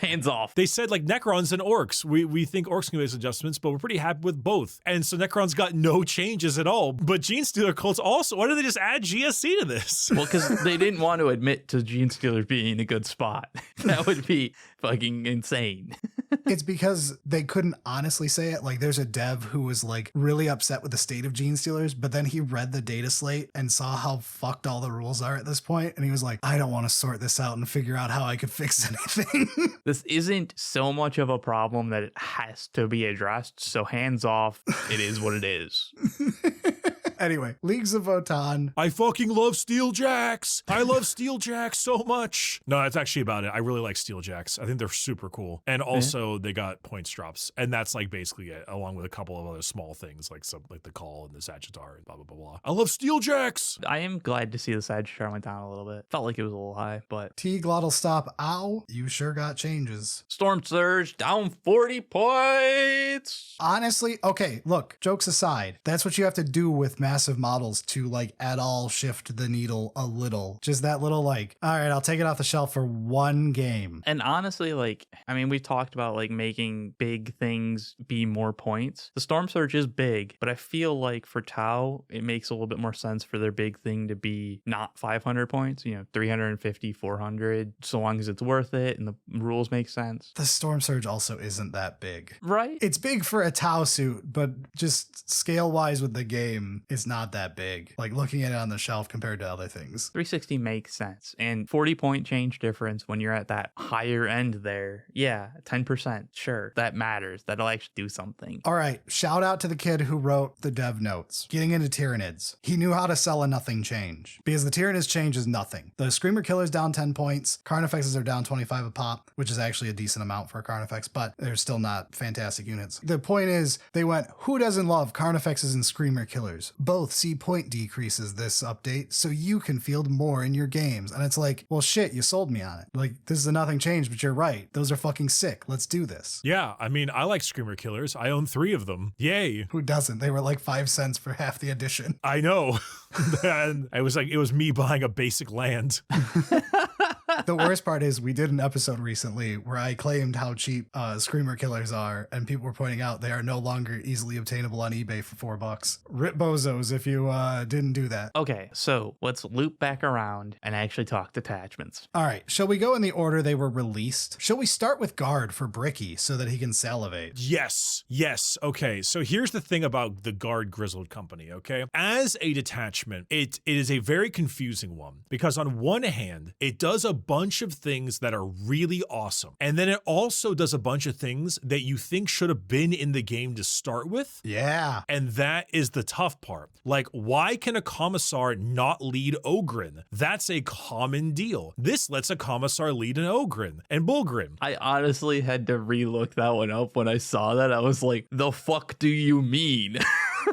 hands off. They said Necrons and Orks. We think Orks can make adjustments, but we're pretty happy with both. And so Necrons got no changes at all. But Genestealer cults also. Why did they just add GSC to this? Well, because they didn't want to admit to Genestealer being in a good spot. That would be fucking insane. It's because they couldn't honestly say it. There's a dev who was really upset with the state of Genestealers, but then he read the data slate and saw how fucked all the rules are at this point, and he was like, I don't want to sort this out and figure out how I could fix anything. This isn't so much of a problem that it has to be addressed, so hands off, it is what it is. Anyway, Leagues of Votann. I fucking love Steeljacks. I love Steeljacks so much. No, that's actually about it. I really like Steeljacks. I think they're super cool. And also they got points drops. And that's basically it, along with a couple of other small things like the Call and the Sagittar and blah, blah, blah, blah. I love Steeljacks. I am glad to see the Sagittar went down a little bit. Felt like it was a little high, but... T-Glottal Stop. Ow. You sure got changes. Storm Surge down 40 points. Honestly, okay, look, jokes aside, that's what you have to do with massive models to like at all shift the needle a little. Just that little like, all right, I'll take it off the shelf for one game. And honestly, like, I mean, we talked about like making big things be more points. The Storm Surge is big, but I feel like for Tau, it makes a little bit more sense for their big thing to be not 500 points, 350, 400, so long as it's worth it and the rules make sense. The Storm Surge also isn't that big. Right? It's big for a Tau suit, but just scale-wise with the game, it's not that big. Like looking at it on the shelf compared to other things. 360 makes sense. And 40-point change difference when you're at that higher end there. Yeah, 10%. Sure. That matters. That'll actually do something. All right. Shout out to the kid who wrote the dev notes. Getting into Tyranids. He knew how to sell a nothing change. Because the Tyranids change is nothing. The Screamer Killer's down 10 points. Carnifexes are down 25 a pop, which is actually a decent amount for a Carnifex, but they're still not fantastic units. The point is, they went, who doesn't love Carnifexes and Screamer Killers? Both see point decreases this update, so you can field more in your games. And it's like, well, shit, you sold me on it. Like, this is a nothing change, but you're right. Those are fucking sick. Let's do this. Yeah, I mean, I like Screamer Killers. I own 3 of them. Yay. Who doesn't? They were like 5 cents for half the edition. I know. And it was me buying a basic land. The worst part is we did an episode recently where I claimed how cheap Screamer Killers are, and people were pointing out they are no longer easily obtainable on eBay for $4. Rip bozos if you didn't do that. Okay, so let's loop back around and actually talk detachments. All right, shall we go in the order they were released? Shall we start with Guard for Bricky so that he can salivate? Yes. Okay, so here's the thing about the Guard Grizzled Company, okay? As a detachment, it is a very confusing one because on one hand, it does a bunch of things that are really awesome. And then it also does a bunch of things that you think should have been in the game to start with. Yeah. And that is the tough part. Like, why can a Commissar not lead Ogryn? That's a common deal. This lets a Commissar lead an Ogryn and Bulgrin. I honestly had to relook that one up when I saw that. I was like, the fuck do you mean?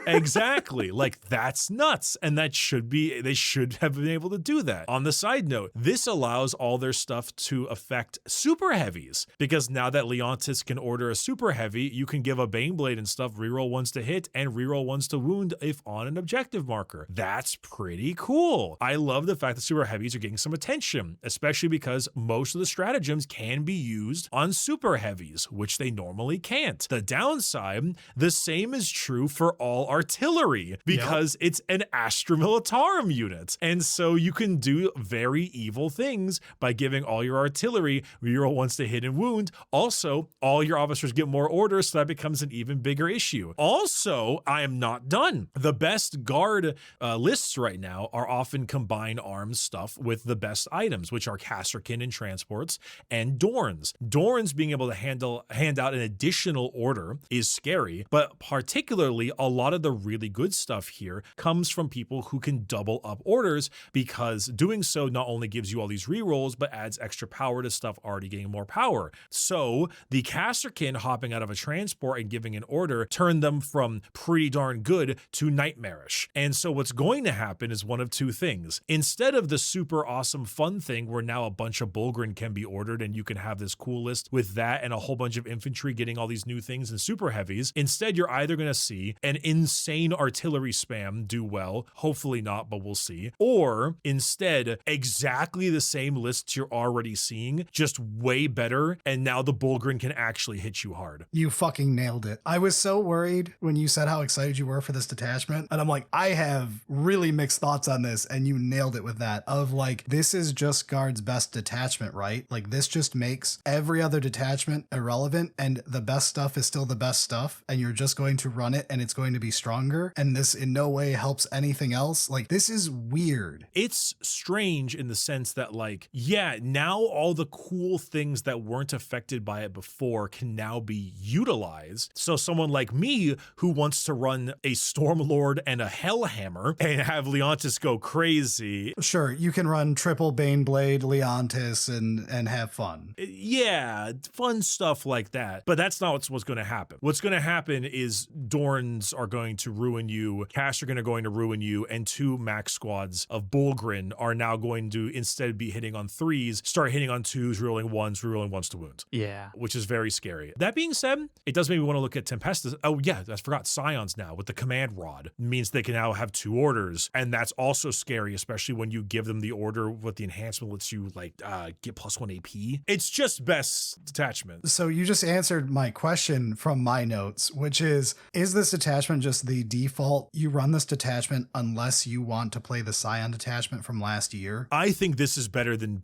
Exactly. Like, that's nuts. And they should have been able to do that. On the side note, this allows all their stuff to affect super heavies, because now that Leontis can order a super heavy, you can give a Baneblade and stuff reroll ones to hit and reroll ones to wound if on an objective marker. That's pretty cool. I love the fact that super heavies are getting some attention, especially because most of the stratagems can be used on super heavies, which they normally can't. The downside, the same is true for all artillery, because it's an Astra Militarum unit. And so you can do very evil things by giving all your artillery reroll ones to hit and wound. Also, all your officers get more orders, so that becomes an even bigger issue. Also, I am not done. The best guard lists right now are often combined arms stuff with the best items, which are Casterkin and transports and Dorns. Dorns being able to hand out an additional order is scary, but particularly a lot of the really good stuff here comes from people who can double up orders, because doing so not only gives you all these rerolls, but adds extra power to stuff already getting more power. So the Casterkin hopping out of a transport and giving an order turned them from pretty darn good to nightmarish. And so what's going to happen is one of two things. Instead of the super awesome fun thing where now a bunch of Bulgrin can be ordered and you can have this cool list with that and a whole bunch of infantry getting all these new things and super heavies, instead you're either going to see an insane artillery spam do well, hopefully not, but we'll see, or instead exactly the same lists you're already seeing, just way better, and now the Bulgrin can actually hit you hard. You fucking nailed it. I was so worried when you said how excited you were for this detachment, and I'm like, I have really mixed thoughts on this, and you nailed it with that, of like, this is just Guard's best detachment, right? Like, this just makes every other detachment irrelevant, and the best stuff is still the best stuff, and you're just going to run it, and it's going to be stronger, and this in no way helps anything else. Like, this is weird. It's strange in the sense that, like, yeah, now all the cool things that weren't affected by it before can now be utilized. So someone like me who wants to run a Stormlord and a Hellhammer and have Leontis go crazy. Sure, you can run triple Baneblade, Leontis, and have fun. Yeah, fun stuff like that. But that's not what's going to happen. What's going to happen is Dorns are going to ruin you, casts are going to ruin you, and 2 max squads of Bullgrin are now going to, instead be hitting on 3s, start hitting on 2s, rerolling 1s to wound. Yeah. Which is very scary. That being said, it does make me want to look at Tempestus. Oh yeah, I forgot Scions now with the command rod. It means they can now have 2 orders, and that's also scary, especially when you give them the order with the enhancement lets you like get +1 AP. It's just best detachment. So you just answered my question from my notes, which is this detachment just the default? You run this detachment unless you want to play the Scion detachment from last year? I think this is better than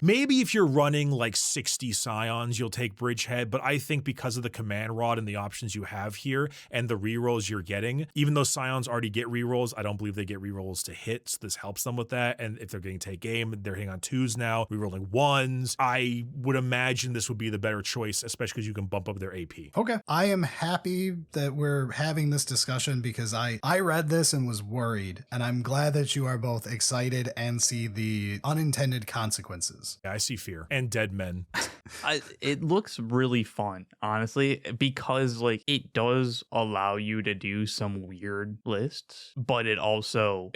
maybe if you're running like 60 Scions, you'll take Bridgehead, but I think because of the command rod and the options you have here and the rerolls you're getting, even though Scions already get rerolls, I don't believe they get rerolls to hit, so this helps them with that. And if they're getting take aim, they're hitting on 2s now, rerolling 1s. I would imagine this would be the better choice, especially because you can bump up their AP. Okay. I am happy that we're having this discussion because I read this and was worried, and I'm glad that you are both excited and see the unintended consequences. Yeah, I see fear and dead men. It looks really fun, honestly, because like it does allow you to do some weird lists, but it also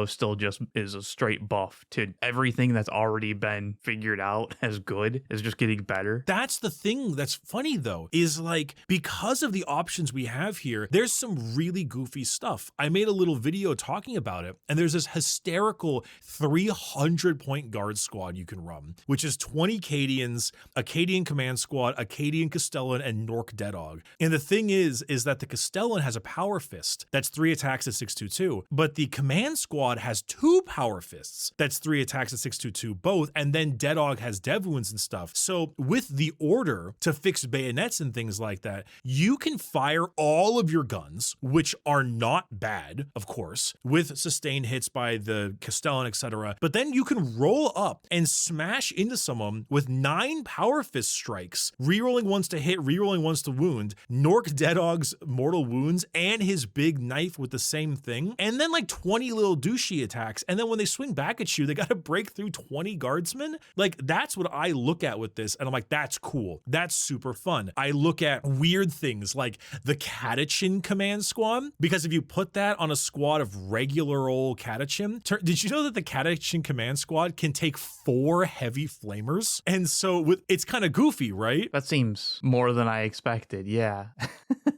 still just is a straight buff to everything that's already been figured out as good, is just getting better. That's the thing that's funny though, is like because of the options we have here, there's some really goofy stuff. I made a little video talking about it, and there's this hysterical 300-point guard squad you can run, which is 20 Cadians, Acadian Command Squad, Acadian Castellan, and Nork Deadog. And the thing is that the Castellan has a Power Fist that's 3 attacks at 622, but the Command Squad has 2 Power Fists that's 3 attacks at 622 both, and then Deadog has Dev Wounds and stuff. So with the order to fix bayonets and things like that, you can fire all of your guns, which are not bad, of course, with sustained hits by the Castellan, etc. But then you can roll up and smash into someone with 9 Power Fist strikes, rerolling 1s to hit, rerolling 1s to wound, Nork Deadog's mortal wounds, and his big knife with the same thing, and then like 20 little douchey attacks. And then when they swing back at you, they got to break through 20 guardsmen. Like that's what I look at with this, and I'm like, that's cool. That's super fun. I look at weird things like the Catachin command squad, because if you put that on a squad of regular old Catachin, did you know that the Catachin command squad can take 4 heavy flamers? And so it's kind of goofy, right? That seems more than I expected. Yeah.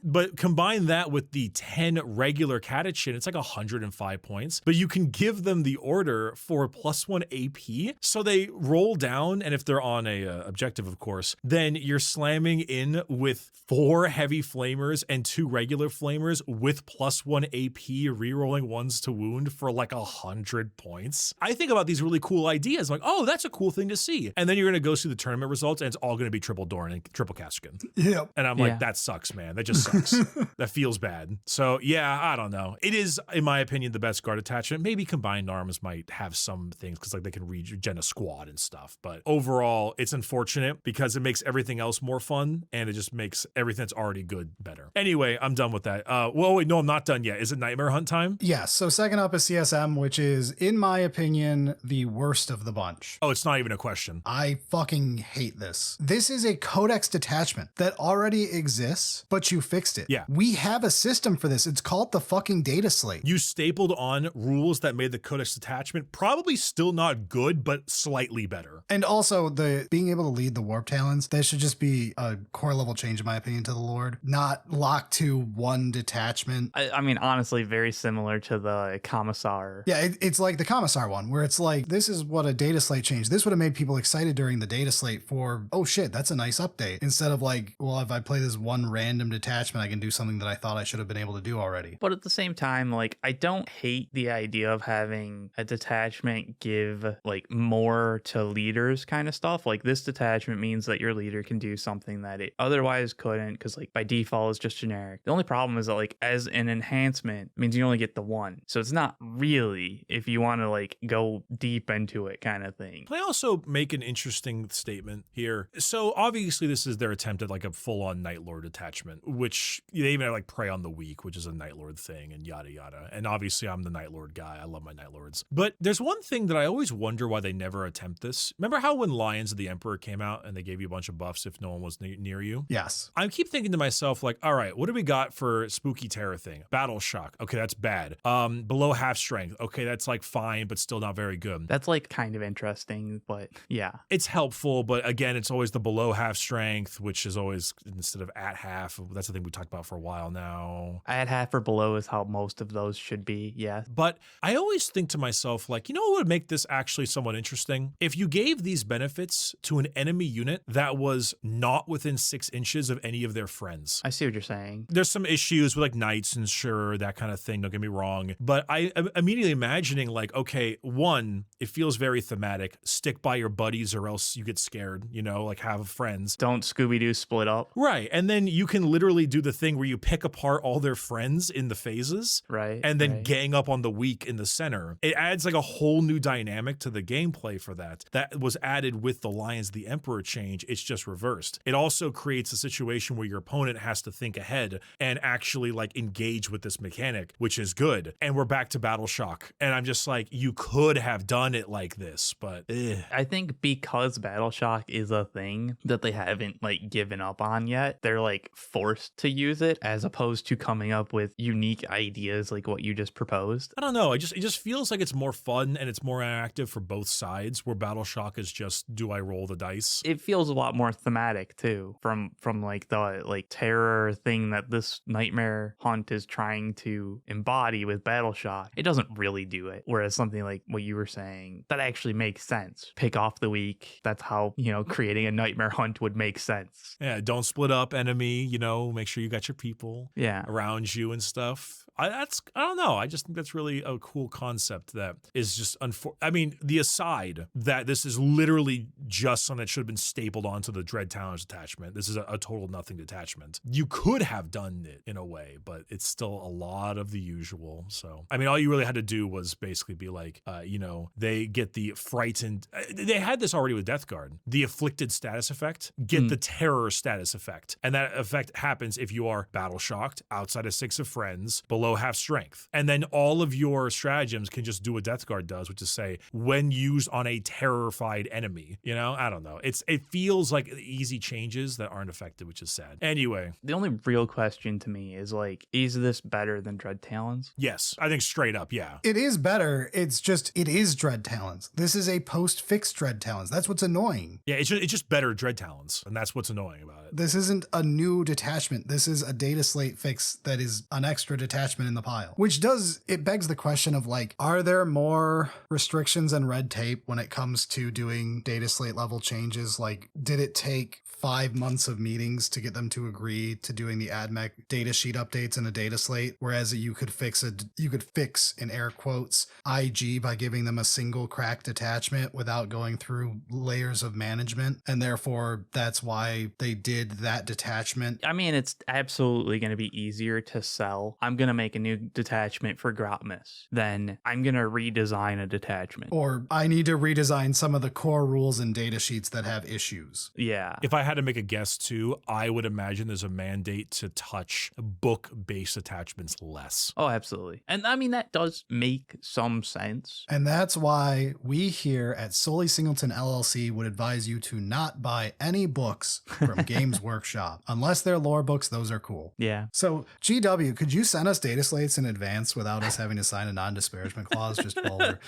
But combine that with the 10 regular Catachin, it's like 105 points, but you can give them the order for +1 AP. So they roll down, and if they're on a objective, of course, then you're slamming in with 4 heavy flamers and 2 regular flamers with +1 AP, rerolling 1s to wound for like 100 points. I think about these really cool ideas. I'm like, oh, that's a cool thing to see. And then you're going to go see the tournament results, and it's all going to be triple Dorn and triple Castrican. Yep. And I'm like, that sucks, man. That just sucks. That feels bad. So yeah, I don't know. It is, in my opinion, the best guard attachment. Maybe combined arms might have some things because like they can regen a squad and stuff. But overall, it's unfortunate because it makes everything else more fun, and it just makes everything that's already good better. Anyway, I'm done with that. Well, wait, no, I'm not done yet. Is it Nightmare Hunt time? Yes. So second up is CSM, which is, in my opinion, the worst of the bunch. Oh, it's not even a question. I fucking hate this. This is a codex detachment that already exists, but you fixed it. Yeah. We have a system for this. It's called the fucking Dataslate. You stapled on rules that made the Codex Detachment probably still not good, but slightly better. And also the being able to lead the Warp Talons, that should just be a core level change, in my opinion, to the Lord. Not locked to one detachment. I mean, honestly, very similar to the Commissar. Yeah, it's like the Commissar one, where it's like, this is what a Dataslate change. This would have made people excited during the Dataslate for, oh shit, that's a nice update. Instead of like, well, if I play this one random detachment, I can do something that I thought I should have been able to do already. But at the same time, like, I don't hate the idea of having a detachment give like more to leaders kind of stuff. Like this detachment means that your leader can do something that it otherwise couldn't, because like by default it's just generic. The only problem is that like as an enhancement means you only get the one. So it's not really, if you want to like go deep into it kind of thing. Can I also make an interesting statement here? So obviously this is their attempt at like a full-on Night Lord detachment, which which they even have like Prey on the Weak, which is a Night Lord thing, and yada yada. And obviously I'm the Night Lord guy. I love my Night Lords. But there's one thing that I always wonder why they never attempt this. Remember how when Lions of the Emperor came out and they gave you a bunch of buffs if no one was near you? Yes. I keep thinking to myself, like, all right, what do we got for spooky terror thing? Battle shock. Okay, that's bad. Below half strength. Okay, that's like fine, but still not very good. That's like kind of interesting, but yeah. It's helpful, but again, it's always the below half strength, which is always instead of at half. That's the thing we talked about for a while now. At half or below is how most of those should be, yeah. But I always think to myself, like, you know what would make this actually somewhat interesting? If you gave these benefits to an enemy unit that was not within 6 inches of any of their friends. I see what you're saying. There's some issues with like knights and sure, that kind of thing, don't get me wrong. But I am immediately imagining like, okay, one, it feels very thematic. Stick by your buddies or else you get scared, you know, like have friends. Don't Scooby-Doo split up. Right. And then you can literally do the thing where you pick apart all their friends in the phases. Right. And then right. gang up on the weak in the center. It adds like a whole new dynamic to the gameplay for that. That was added with the Lions of the Emperor change. It's just reversed. It also creates a situation where your opponent has to think ahead and actually like engage with this mechanic, which is good. And we're back to battle shock. And I'm just like, you could have done it like this, but I think because battle shock is a thing that they haven't like given up on yet, they're like forced to use it as opposed to coming up with unique ideas like what you just proposed. I don't know. It just feels like it's more fun and it's more interactive for both sides, where battle shock is just, do I roll the dice? It feels a lot more thematic too, from like the like terror thing that this nightmare hunt is trying to embody with battle shock. It doesn't really do it. Whereas something like what you were saying, that actually makes sense. Pick off the weak. That's how, you know, creating a nightmare hunt would make sense. Yeah, don't split up enemy, you know, make sure you got your people around you and stuff. I don't know. I just think that's really a cool concept that is just I mean, the aside that this is literally just something that should have been stapled onto the Dread Talons detachment. This is a total nothing detachment. You could have done it in a way, but it's still a lot of the usual. So, I mean, all you really had to do was basically be like, you know, they get the frightened. They had this already with Death Guard. The afflicted status effect, get the terror status effect. And that effect happens if you are battle shocked, outside of 6 of friends, below half strength. And then all of your stratagems can just do what Death Guard does, which is say, when used on a terrified enemy. You know, I don't know. It feels like easy changes that aren't effective, which is sad. Anyway. The only real question to me is like, is this better than Dread Talons? Yes, I think straight up, yeah. It is better. It's just, it is Dread Talons. This is a post-fix Dread Talons. That's what's annoying. Yeah, it's just better Dread Talons, and that's what's annoying about it. This isn't a new detachment. This is a Dataslate fix that is an extra detachment in the pile, which it begs the question of like, are there more restrictions and red tape when it comes to doing Dataslate level changes? Like, did it take 5 months of meetings to get them to agree to doing the AdMech datasheet updates in a Dataslate, whereas you could fix in air quotes IG by giving them a single cracked detachment without going through layers of management, and therefore that's why they did that detachment. I mean, it's absolutely going to be easier to sell. I'm going to make a new detachment for Grotmus than I'm going to redesign a detachment. Or I need to redesign some of the core rules and datasheets that have issues. Yeah. If I had to make a guess too, I would imagine there's a mandate to touch book-based attachments less. Oh, absolutely. And I mean, that does make some sense. And that's why we here at Solely Singleton LLC would advise you to not buy any books from Games Workshop. Unless they're lore books, those are cool. Yeah. So, GW, could you send us data slates in advance without us having to sign a non-disparagement clause just while we're...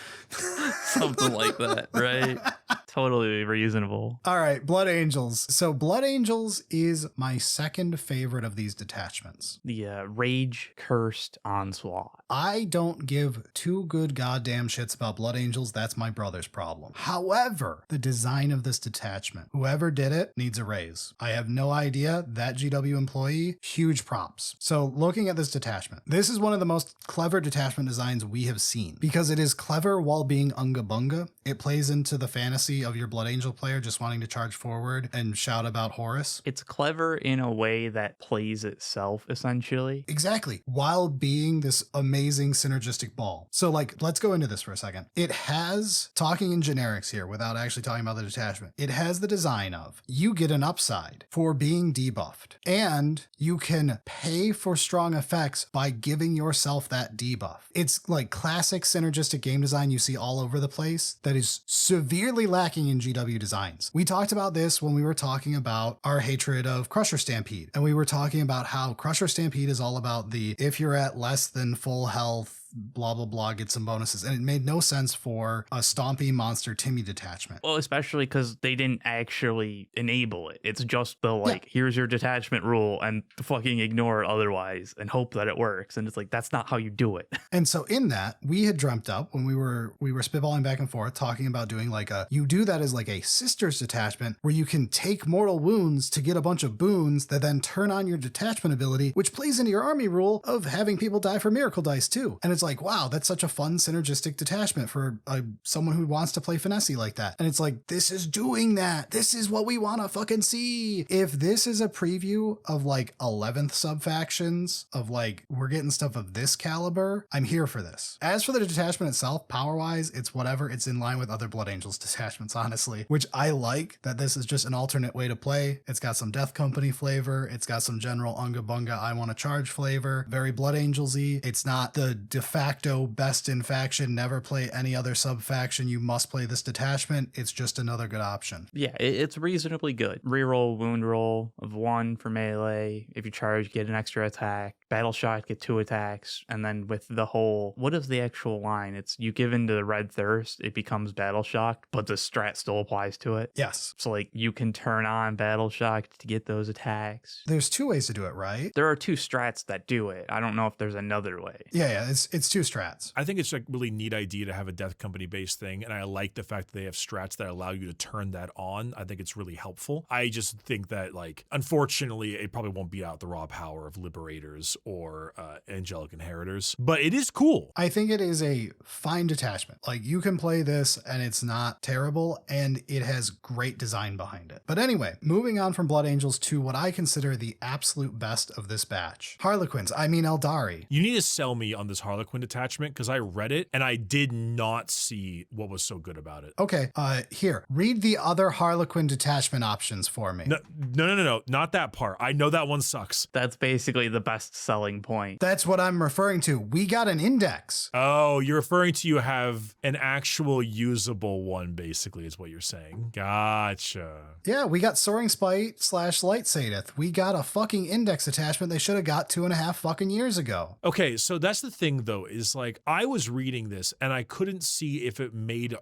Something like that, right? Totally reasonable. All right, Blood Angels. So Blood Angels is my second favorite of these detachments. The Rage Cursed Onslaught. I don't give two good goddamn shits about Blood Angels. That's my brother's problem. However, the design of this detachment, whoever did it needs a raise. I have no idea. That GW employee, huge props. So looking at this detachment, this is one of the most clever detachment designs we have seen because it is clever while being unga bunga. It plays into the fantasy of your Blood Angel player just wanting to charge forward and shout about Horus. It's clever in a way that plays itself, essentially. Exactly, while being this amazing synergistic ball. So like, let's go into this for a second. It has, talking in generics here without actually talking about the detachment, it has the design of, you get an upside for being debuffed, and you can pay for strong effects by giving yourself that debuff. It's like classic synergistic game design you see all over the place that is severely lacking in GW designs. We talked about this when we were talking about our hatred of Crusher Stampede, and we were talking about how Crusher Stampede is all about the, if you're at less than full health, blah blah blah, get some bonuses, and it made no sense for a stompy monster Timmy detachment. Well, especially because they didn't actually enable it. It's just the like, here's your detachment rule and fucking ignore it otherwise and hope that it works. And it's like, that's not how you do it. And so in that, we had dreamt up when we were spitballing back and forth talking about doing like a, you do that as like a sisters detachment where you can take mortal wounds to get a bunch of boons that then turn on your detachment ability, which plays into your army rule of having people die for miracle dice too. And it's like, wow, that's such a fun synergistic detachment for someone who wants to play finesse like that. And it's like, this is doing that. This is what we want to fucking see. If this is a preview of like 11th subfactions of like, we're getting stuff of this caliber, I'm here for this. As for the detachment itself, power-wise, it's whatever. It's in line with other Blood Angels detachments, honestly, which I like that this is just an alternate way to play. It's got some Death Company flavor. It's got some general Unga Bunga I want to charge flavor. Very Blood Angels-y. It's not the de facto best in faction, never play any other sub-faction, you must play this detachment. It's just another good option. Yeah, it's reasonably good. Reroll wound roll of 1 for melee. If you charge, get an extra attack. Battle shot, get 2 attacks. And then with the whole, what is the actual line? It's you give into the red thirst, it becomes battle shocked, but the strat still applies to it. Yes. So like you can turn on battle shocked to get those attacks. There's 2 ways to do it, right? There are 2 strats that do it. I don't know if there's another way. Yeah, it's 2 strats. I think it's like really neat idea to have a Death Company based thing, and I like the fact that they have strats that allow you to turn that on. I think it's really helpful. I just think that, like, unfortunately, it probably won't beat out the raw power of Liberators or Angelic Inheritors, but it is cool. I think it is a fine detachment. Like, you can play this and it's not terrible, and it has great design behind it. But anyway, moving on from Blood Angels to what I consider the absolute best of this batch. Harlequins, I mean Aeldari. You need to sell me on this Harlequin detachment because I read it and I did not see what was so good about it. Okay, here, read the other Harlequin detachment options for me. No, not that part. I know that one sucks. That's basically the best selling point. That's what I'm referring to. We got an index. Oh, you're referring to you have an actual usable one, basically, is what you're saying. Gotcha. Yeah, we got Soaring Spite / Light Sadith. We got a fucking index attachment they should have got 2.5 fucking years ago. Okay, so that's the thing, though, is like, I was reading this and I couldn't see if it made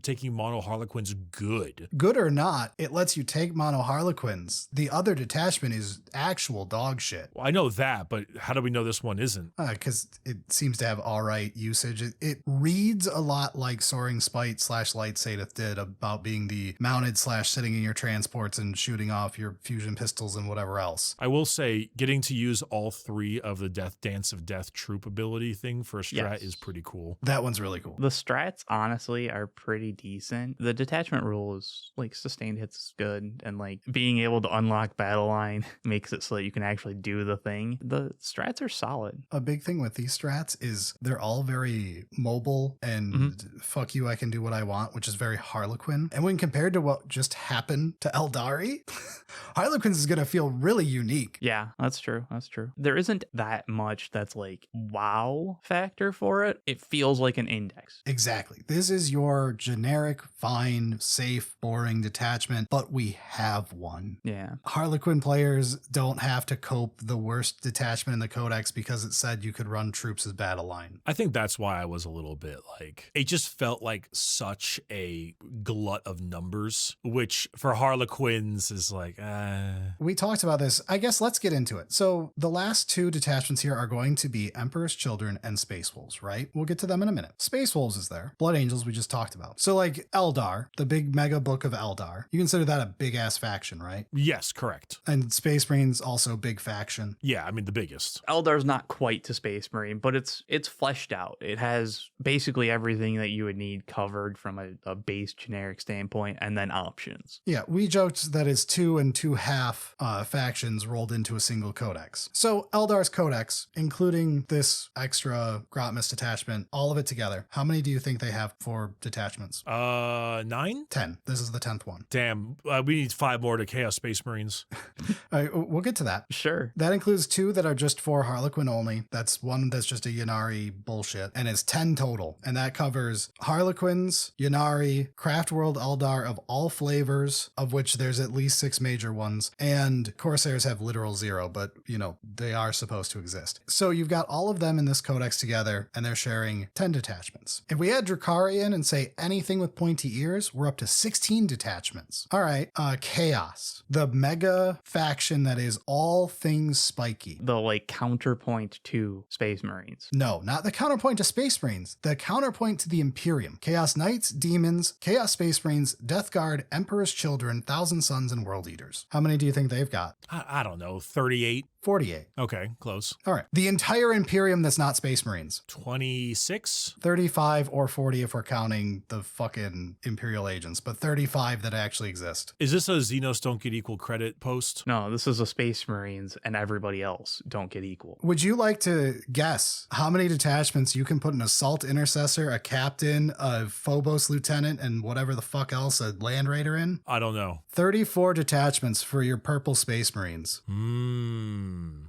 taking mono Harlequins good. Good or not, it lets you take mono Harlequins. The other detachment is actual dog shit. Well, I know that, but how do we know this one isn't? Because it seems to have all right usage. It reads a lot like Soaring Spite / Light Sadith did about being the mounted / sitting in your transports and shooting off your fusion pistols and whatever else. I will say getting to use all 3 of the Dance of Death troop ability thing for a strat is pretty cool. That one's really cool. The strats honestly are pretty decent. The detachment rule is like sustained hits is good, and like being able to unlock battle line makes it so that you can actually do the thing. The strats are solid. A big thing with these strats is they're all very mobile and fuck you, I can do what I want, which is very Harlequin. And when compared to what just happened to Aeldari, Harlequins is going to feel really unique. Yeah, that's true. That's true. There isn't that much that's like wow factor for it. It feels like an index. Exactly. This is your generic, fine, safe, boring detachment, but we have one. Yeah. Harlequin players don't have to cope the worst detachment in the Codex because it said you could run troops as battle line. I think that's why I was a little bit like, it just felt like such a glut of numbers, which for Harlequins is like, We talked about this. I guess let's get into it. So the last 2 detachments here are going to be Emperor's Children and Space Wolves, right? We'll get to them in a minute. Space Wolves is there. Blood Angels we just talked about. So like Eldar, the big mega book of Eldar, you consider that a big ass faction, right? Yes, correct. And Space Marines also big faction. Yeah, I mean the biggest. Eldar's not quite to Space Marine, but it's fleshed out. It has basically everything that you would need covered from a base generic standpoint, and then options. Yeah, we joked that it's 2 and 2.5 factions rolled into a single codex. So Eldar's codex, including this extra Grotmus detachment, all of it together, how many do you think they have for detachments? 9? 10. This is the 10th one. Damn, we need 5 more to Chaos Space Marines. All right, we'll get to that. Sure. That includes 2 that are just for Harlequin only. That's one that's just a Ynnari bullshit. And it's 10 total. And that covers Harlequins, Ynnari, Craft World Eldar of all flavors, of which there's at least 6 major ones. And Corsairs have literal 0, but, you know, they are supposed to exist. So you've got all of them in this codex together, and they're sharing 10 detachments. If we add Drukhari in and say anything with pointy ears, we're up to 16 detachments. All right, Chaos. The mega faction that is all things spiky. The like counterpoint to Space Marines. No, not the counterpoint to Space Marines. The counterpoint to the Imperium. Chaos Knights, Demons, Chaos Space Marines, Death Guard, Emperor's Children, Thousand Sons, and World Eaters. How many do you think they've got? I don't know, 38? 48. Okay, close. All right. The entire Imperium that's not Space Marines. 26? 35 or 40 if we're counting the fucking Imperial Agents, but 35 that actually exist. Is this a Xenos don't get equal credit post? No, this is a Space Marines and everybody else don't get equal. Would you like to guess how many detachments you can put an Assault Intercessor, a Captain, a Phobos Lieutenant, and whatever the fuck else, a Land Raider in? I don't know. 34 detachments for your purple Space Marines.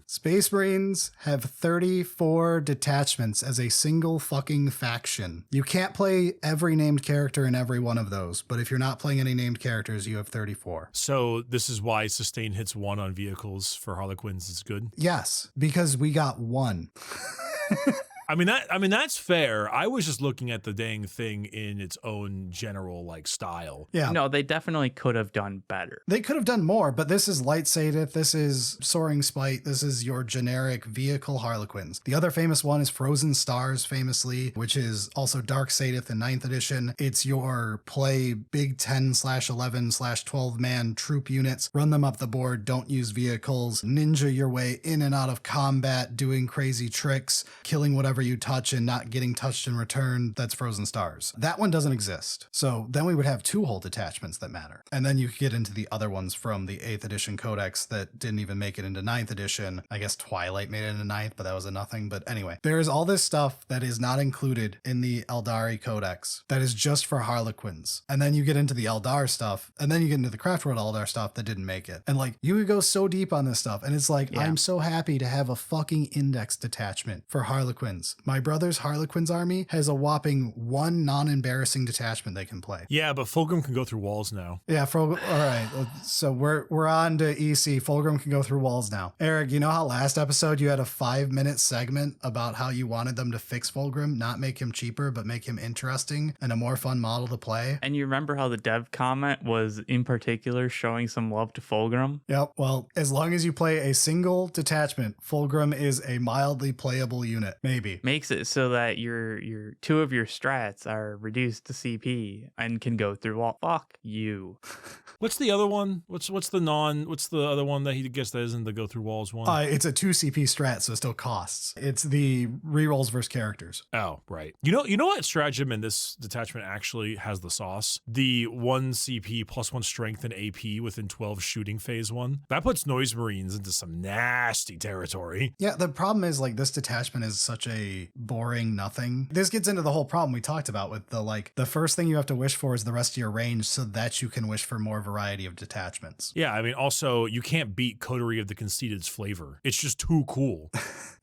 Space Marines have 34 detachments as a single fucking faction. You can't play every named character in every one of those, but if you're not playing any named characters, you have 34. So this is why sustain hits 1 on vehicles for Harlequins is good? Yes, because we got 1. I mean that's fair. I was just looking at the dang thing in its own general like style. Yeah. No, they definitely could have done better. They could have done more, but this is Light Sadith, this is Soaring Spite, this is your generic vehicle Harlequins. The other famous one is Frozen Stars, famously, which is also Dark Sadith in 9th edition. It's your play big 10/11/12 man troop units, run them up the board, don't use vehicles, ninja your way in and out of combat, doing crazy tricks, killing whatever you touch and not getting touched in return. That's Frozen Stars. That one doesn't exist. So then we would have 2 whole detachments that matter. And then you could get into the other ones from the 8th edition codex that didn't even make it into 9th edition. I guess Twilight made it into 9th, but that was a nothing. But anyway, there is all this stuff that is not included in the Aeldari codex that is just for Harlequins. And then you get into the Eldar stuff, and then you get into the Craft World Eldar stuff that didn't make it. And like, you could go so deep on this stuff. And it's like, Yeah. I'm so happy to have a fucking index detachment for Harlequins. My brother's Harlequins army has a whopping 1 non-embarrassing detachment they can play. Yeah, but Fulgrim can go through walls now. Yeah, all right. So we're on to EC. Fulgrim can go through walls now. Eric, you know how last episode you had a 5-minute segment about how you wanted them to fix Fulgrim, not make him cheaper, but make him interesting and a more fun model to play? And you remember how the dev comment was in particular showing some love to Fulgrim? Yep. Well, as long as you play a single detachment, Fulgrim is a mildly playable unit. Maybe. Makes it so that your 2 of your strats are reduced to CP and can go through all. Fuck you. What's the other one? What's the other one that he gets that isn't the go through walls one? It's a 2 CP strat, so it still costs. It's the rerolls versus characters. Oh, right. You know what stratagem in this detachment actually has the sauce? The 1 CP plus 1 strength and AP within 12 shooting phase 1. That puts Noise Marines into some nasty territory. Yeah, the problem is like this detachment is such a boring nothing. This gets into the whole problem we talked about with the first thing you have to wish for is the rest of your range so that you can wish for more variety of detachments. Yeah, I mean, also, you can't beat Coterie of the Conceited's flavor. It's just too cool.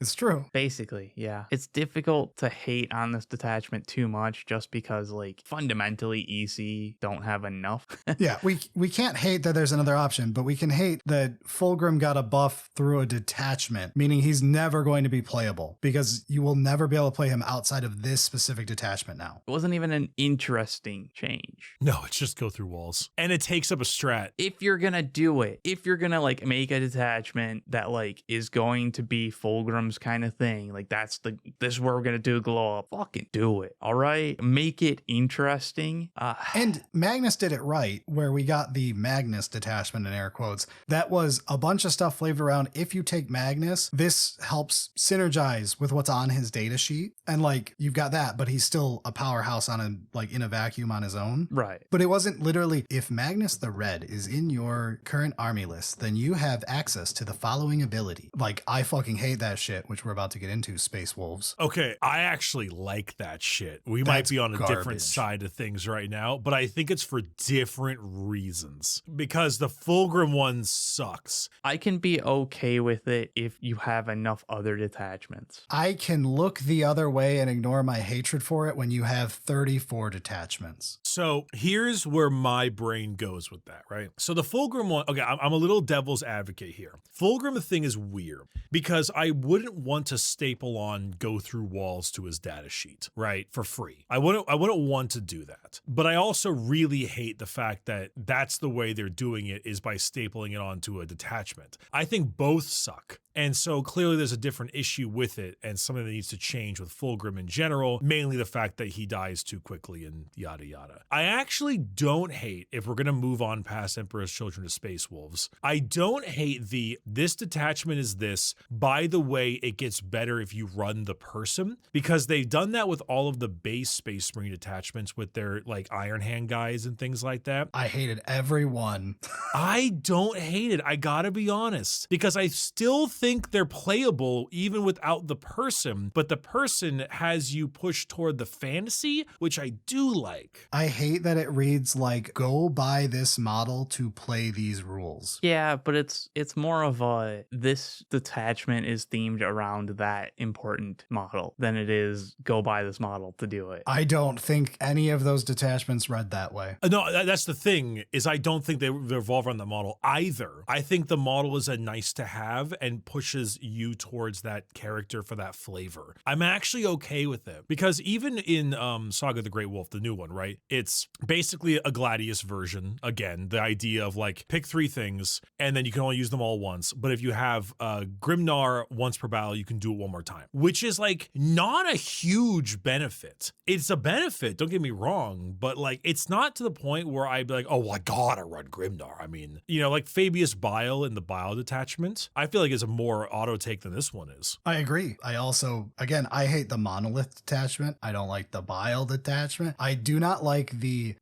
It's true. Basically, yeah. It's difficult to hate on this detachment too much just because, like, fundamentally EC don't have enough. Yeah, we can't hate that there's another option, but we can hate that Fulgrim got a buff through a detachment, meaning he's never going to be playable because you will never be able to play him outside of this specific detachment now. It wasn't even an interesting change. No, it's just go through walls. And it takes up a strat. If you're gonna do it, if you're gonna like make a detachment that like is going to be Fulgrim's kind of thing, like this is where we're gonna do glow up, fucking do it. All right, make it interesting. And Magnus did it right, where we got the Magnus detachment in air quotes. That was a bunch of stuff flavored around. If you take Magnus, this helps synergize with what's on his data sheet, and like you've got that, but he's still a powerhouse on a like in a vacuum on his own. Right. But it wasn't literally, if Magnus the Red is in your current army list, then you have access to the following ability. Like, I fucking hate that shit, which we're about to get into, Space Wolves. Okay, I actually like that shit. We might be on a different side of things right now, but I think it's for different reasons. Because the Fulgrim one sucks. I can be okay with it if you have enough other detachments. I can look the other way and ignore my hatred for it when you have 34 detachments. So here's where my brain goes with that, right? So the Fulgrim one, okay, I'm a little devil's advocate here. Fulgrim thing is weird because I wouldn't want to staple on go through walls to his data sheet, right? For free. I wouldn't want to do that. But I also really hate the fact that that's the way they're doing it, is by stapling it onto a detachment. I think both suck. And so clearly there's a different issue with it and something that needs to change with Fulgrim in general, mainly the fact that he dies too quickly and yada yada. I actually don't hate, if we're going to move on past Emperor's Children to Space Wolves, I don't hate this detachment is this, by the way, it gets better if you run the person, because they've done that with all of the base Space Marine detachments with their like Iron Hand guys and things like that. I hated every one. I don't hate it. I gotta be honest, because I still think they're playable even without the person, but the person has you push toward the fantasy, which I do like. I hate that it reads like, go buy this model to play these rules. Yeah, but it's more of a, this detachment is themed around that important model than it is go buy this model to do it. I don't think any of those detachments read that way. No, that's the thing, is I don't think they revolve around the model either. I think the model is a nice to have and pushes you towards that character for that flavor. I'm actually okay with it, because even in Saga of the Great Wolf, the new one, right? It's basically a Gladius version. Again, the idea of like pick 3 things and then you can only use them all once. But if you have Grimnar once per battle, you can do it one more time, which is like not a huge benefit. It's a benefit, don't get me wrong, but like it's not to the point where I'd be like, oh, well, I gotta run Grimnar. I mean, you know, like Fabius Bile in the Bile detachment, I feel like it's a more auto take than this one is. I agree. I also, again, I hate the Monolith detachment. I don't like the Bile detachment. I do not like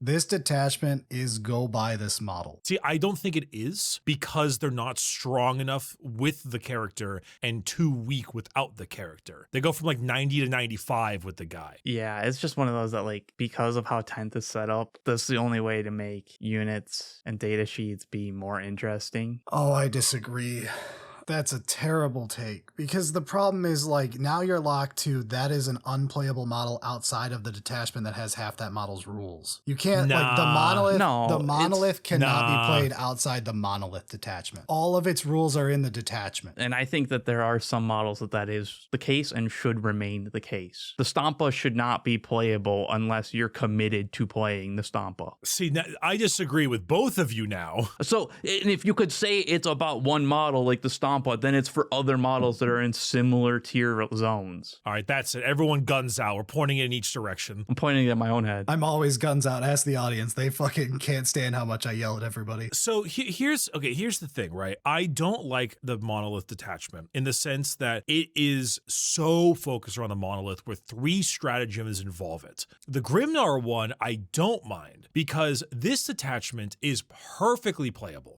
this detachment is go buy this model. See, I don't think it is, because they're not strong enough with the character and too weak without the character. They go from like 90 to 95 with the guy. Yeah, it's just one of those that like, because of how 10th is set up, that's the only way to make units and data sheets be more interesting. Oh, I disagree. That's a terrible take, because the problem is like now you're locked to that is an unplayable model outside of the detachment that has half that model's rules. You can't like the monolith cannot be played outside the monolith detachment. All of its rules are in the detachment. And I think that there are some models that is the case and should remain the case. The Stampa should not be playable unless you're committed to playing the Stampa. See, I disagree with both of you now. So, and if you could say it's about one model like the Stampa, then it's for other models that are in similar tier zones. All right, that's it. Everyone guns out. We're pointing in each direction. I'm pointing at my own head. I'm always guns out. Ask the audience. They fucking can't stand how much I yell at everybody. So here's the thing, right? I don't like the monolith detachment in the sense that it is so focused around the monolith where 3 stratagems involve it. The Grimnar one, I don't mind, because this detachment is perfectly playable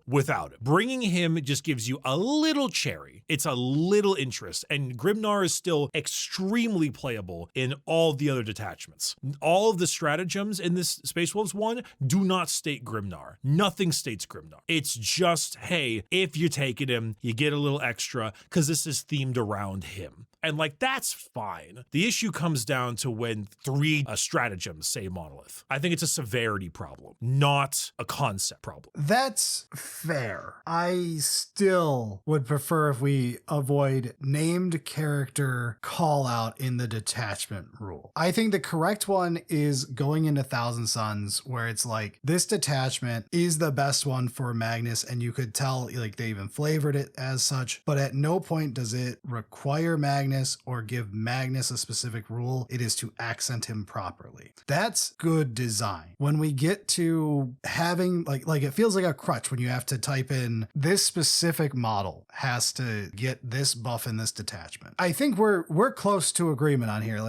without it. Bringing him just gives you a little cherry. It's a little interest. And Grimnar is still extremely playable in all the other detachments. All of the stratagems in this Space Wolves one do not state Grimnar. Nothing states Grimnar. It's just, hey, if you're taking him, you get a little extra because this is themed around him. And like, that's fine. The issue comes down to when 3 stratagems say monolith. I think it's a severity problem, not a concept problem. That's fair. I still would prefer if we avoid named character call out in the detachment rule. I think the correct one is going into Thousand Suns, where it's like, this detachment is the best one for Magnus, and you could tell like they even flavored it as such, but at no point does it require Magnus or give Magnus a specific rule. It is to accent him properly. That's good design. When we get to having like it feels like a crutch when you have to type in this specific model has to get this buff in this detachment. I think we're close to agreement on here.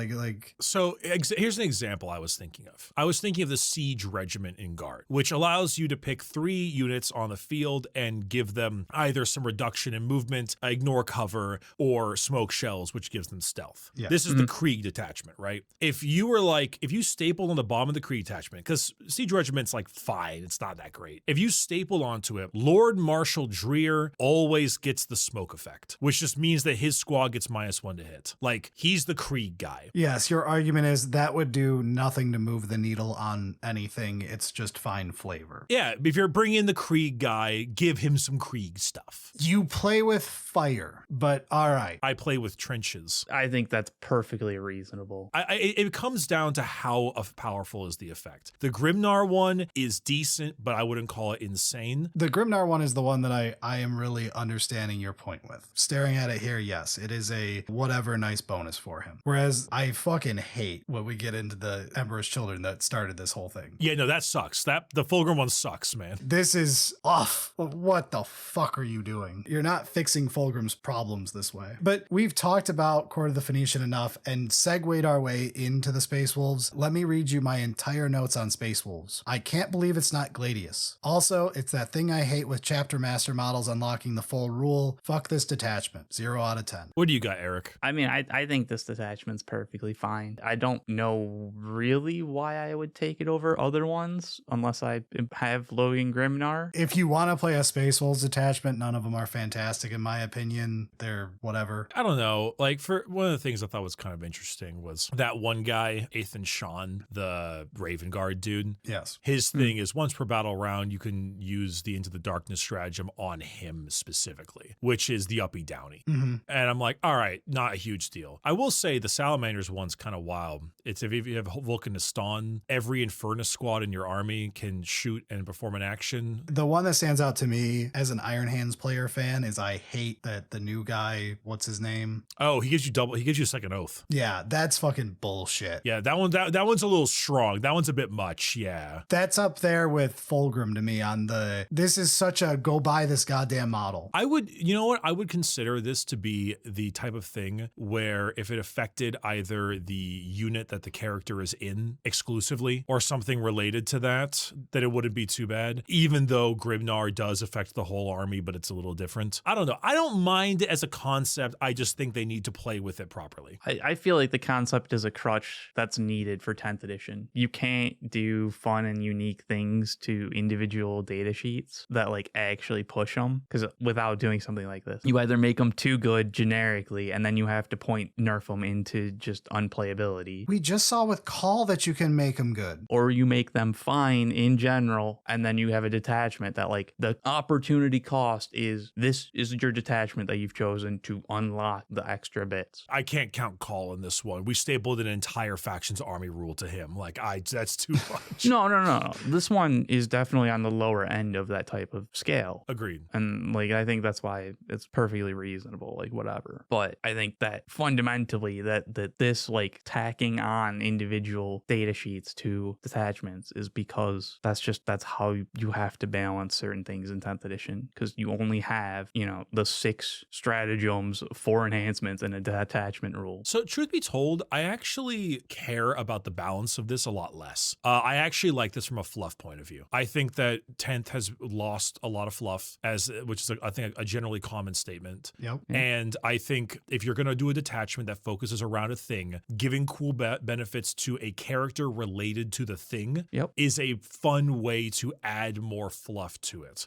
So here's an example I was thinking of. I was thinking of the Siege Regiment in Guard, which allows you to pick 3 units on the field and give them either some reduction in movement, ignore cover, or smoke shells, which gives them stealth. Yeah. This is the Krieg detachment, right? If you stapled on the bottom of the Krieg detachment, because Siege Regiment's like fine, it's not that great. If you staple onto it, Lord Marshal Dreer always gets the smoke effect, which just means that his squad gets -1 to hit. Like, he's the Krieg guy. Yes, your argument is that would do nothing to move the needle on anything. It's just fine flavor. Yeah, if you're bringing in the Krieg guy, give him some Krieg stuff. You play with fire, but all right. I play with trenches. I think that's perfectly reasonable. It comes down to how powerful is the effect. The Grimnar one is decent, but I wouldn't call it insane. The Grimnar one is the one that I am really understanding your point with. Staring at it here, yes, it is a whatever nice bonus for him. Whereas I fucking hate when we get into the Emperor's Children that started this whole thing. Yeah, no, that sucks. The Fulgrim one sucks, man. This is off. What the fuck are you doing? You're not fixing Fulgrim's problems this way. But we've talked about Court of the Phoenician enough and segued our way into the Space Wolves. Let me read you my entire notes on Space Wolves. I can't believe it's not Gladius. Also, it's that thing I hate with chapter master models unlocking the full rule. Fuck this detachment. 0 out of 10. What do you got, Eric? I mean, I think this detachment's perfectly fine. I don't know really why I would take it over other ones unless I have Logan Grimnar. If you want to play a Space Wolves detachment, none of them are fantastic in my opinion. They're whatever. I don't know. Like, for one of the things I thought was kind of interesting was that one guy, Ethan Sean, the Raven Guard dude. Yes. His thing is once per battle round, you can use the Into the Darkness stratagem on him specifically, which is the uppy downy. Mm-hmm. And I'm like, all right, not a huge deal. I will say the Salamanders one's kind of wild. It's if you have Vulcanistan, every Infernus squad in your army can shoot and perform an action. The one that stands out to me as an Iron Hands player fan is I hate that the new guy, what's his name? Oh, he gives you a second oath. Yeah, that's fucking bullshit. Yeah, that one's a little strong. That one's a bit much, yeah. That's up there with Fulgrim to me on this is such a go buy this goddamn model. You know what? I would consider this to be the type of thing where if it affected either the unit that the character is in exclusively or something related to that it wouldn't be too bad. Even though Grimnar does affect the whole army, but it's a little different. I don't know. I don't mind it as a concept. I just think they need to play with it properly. I feel like the concept is a crutch that's needed for 10th edition. You can't do fun and unique things to individual data sheets that like actually push them, because without doing something like this, you either make them too good generically and then you have to nerf them into just unplayability. We just saw with Call that you can make them good. Or you make them fine in general, and then you have a detachment that like the opportunity cost is this is your detachment that you've chosen to unlock the extra bits. I can't count Call in this one. We stapled an entire faction's army rule to him. Like, that's too much. No. This one is definitely on the lower end of that type of scale. Agreed. And like, I think that's why it's perfectly reasonable, like whatever. But I think that fundamentally that this like tacking on individual data sheets to detachments is because that's how you have to balance certain things in 10th edition, because you only have, the 6 stratagems, 4 enhancements, and a detachment rule. So truth be told, I actually care about the balance of this a lot less. I actually like this from a fluff point of view. I think that 10th has lost a lot of fluff, which is I think a generally common statement. Yep. And I think if you're going to do a detachment that focuses around a thing, giving cool benefits to a character related to the thing is a fun way to add more fluff to it.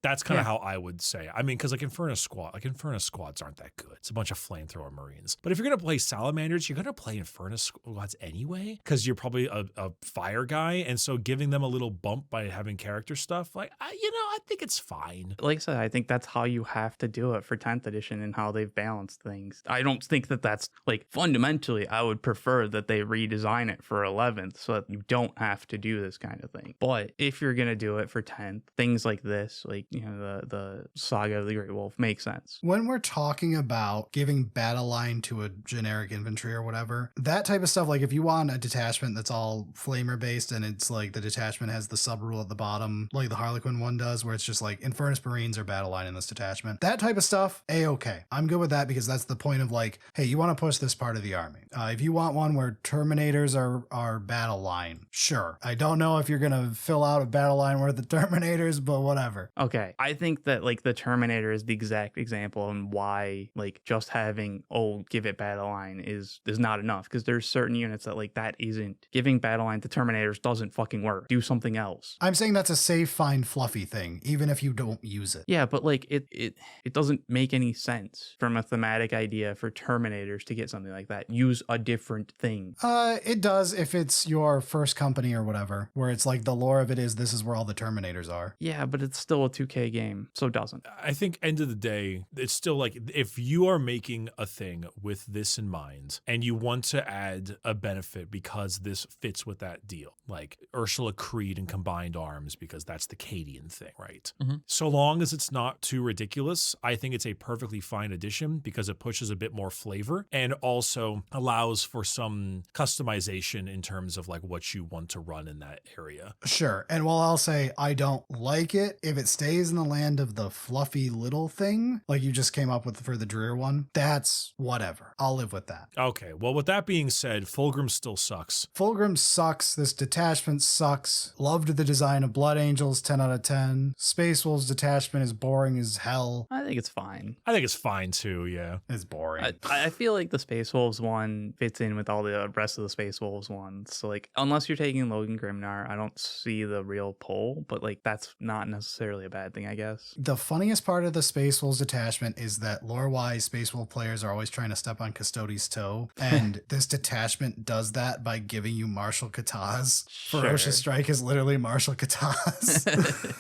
That's kind of how I would say. I mean, because like Infernus squads aren't that good. It's a bunch of flamethrower Marines. But if you're going to play Salamanders, you're going to play Infernus Squads anyway, because you're probably a fire guy. And so giving them a little bump by having character stuff, like, I think it's fine. Like I said, I think that's how you have to do it for 10th edition and how they've balanced things. I don't think that that's like fundamentally, I would prefer that they redesign it for 11th so that you don't have to do this kind of thing. But if you're going to do it for 10th, things like this, like, you know, the Saga of the Great Wolf makes sense. When we're talking about giving battle line to a generic infantry or whatever, that type of stuff, like if you want a detachment that's all flamer based and it's like the detachment has the sub rule at the bottom, like the Harlequin one does, where it's just like Infernus Marines are battle line in this detachment, that type of stuff, A-okay. I'm good with that because that's the point of like, hey, you want to push this part of the army. If you want one where Terminators are battle line, sure. I don't know if you're going to fill out a battle line where the Terminators, but whatever. Okay. I think that like the Terminator is the exact example on why like just having, give it battle line is not enough, because there's certain units that like that isn't. Giving battle line to Terminators doesn't fucking work. Do something else. I'm saying that's a safe, fine, fluffy thing, even if you don't use it. Yeah, but like it doesn't make any sense from a thematic idea for Terminators to get something like that. Use a different thing. It does if it's your first company or whatever, where it's like the lore of it is this is where all the Terminators are. Yeah, but it's still a 2K game, so it doesn't. I think end of the day, it's still like if you are making a thing with this in mind and you want to add a benefit because this fits with that deal, like Ursula Creed and Combined Arms, because that's the Cadian thing, right? Mm-hmm. So long as it's not too ridiculous, I think it's a perfectly fine addition because it pushes a bit more flavor and also allows for some customization in terms of like what you want to run in that area. Sure. And while I'll say I don't like it, if it stays in the land of the fluffy little thing, like you just came up with for the Dreer one, that's whatever. I'll live with that. Okay. Well, with that being said, Fulgrim still sucks. Fulgrim sucks. This detachment sucks. Loved the design of Blood Angels, 10 out of 10. Space Wolves detachment is boring as hell. I think it's fine. I think it's fine too, yeah. It's boring. I feel like the Space Wolves one fits in with all the rest of the Space Wolves ones. So like, unless you're taking Logan Grimnar, I don't see the real pull, but like that's not necessarily a bad thing, I guess. The funniest part of the Space Wolves detachment is that lore-wise, Space Wolf players are always trying to step on Custodes' toe, and this detachment does that by giving you Martial Katas. Sure. Ferocious Strike is literally Martial Katas.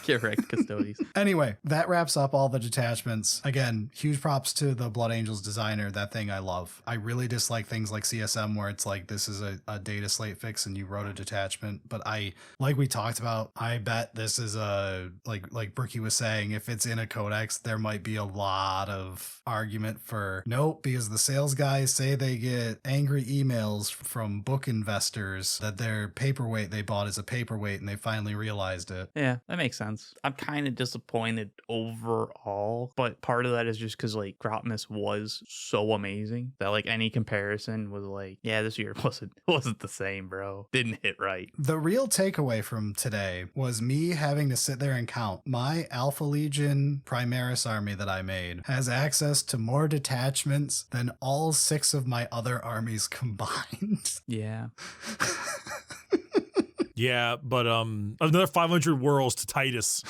Correct, Custodes. Anyway, that wraps up all the detachments. Again, huge props to the Blood Angels designer. That thing I love. I really dislike things like CSM where it's like this is a data slate fix and you wrote a detachment. But like we talked about, I bet this is a like Bricky was saying, if it's in a codex, there might be a lot of argument for nope, because the sales guys say they get angry emails from book investors that their paperweight they bought is a paperweight and they finally realized it. Yeah, that makes sense. I'm kind of disappointed overall, but part of that is just because like Grotmus was so amazing that like any comparison was like, yeah, this year wasn't the same, bro. Didn't hit right. The real takeaway from today was me having to sit there and count. My Alpha Legion Primaris army that I made has access to more detachments than all 6 of my other armies combined. Yeah. Yeah, but another 500 whirls to Titus.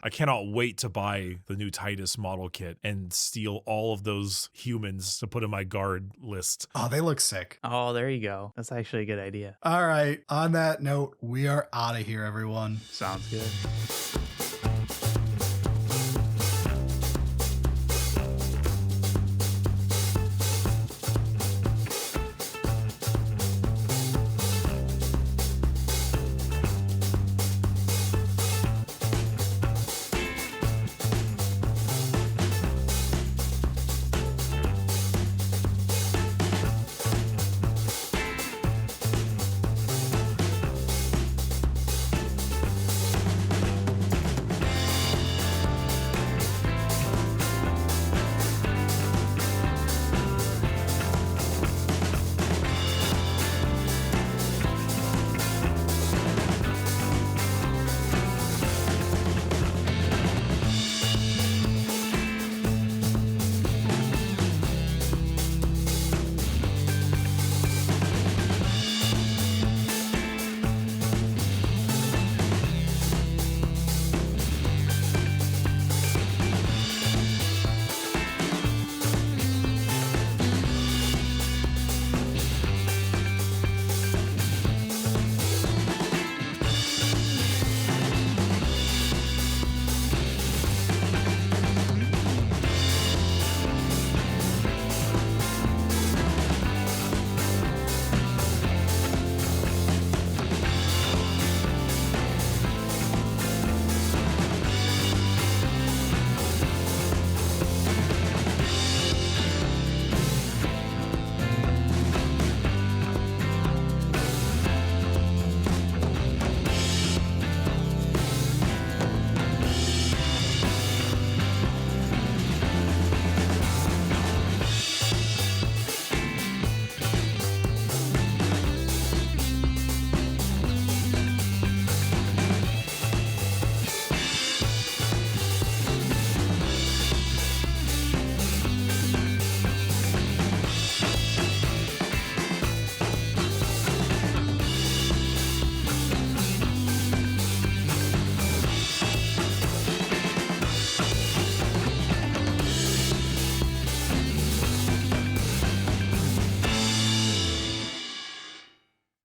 I cannot wait to buy the new Titus model kit and steal all of those humans to put in my guard list. Oh, they look sick. Oh, there you go. That's actually a good idea. All right. On that note, we are out of here, everyone. Sounds good.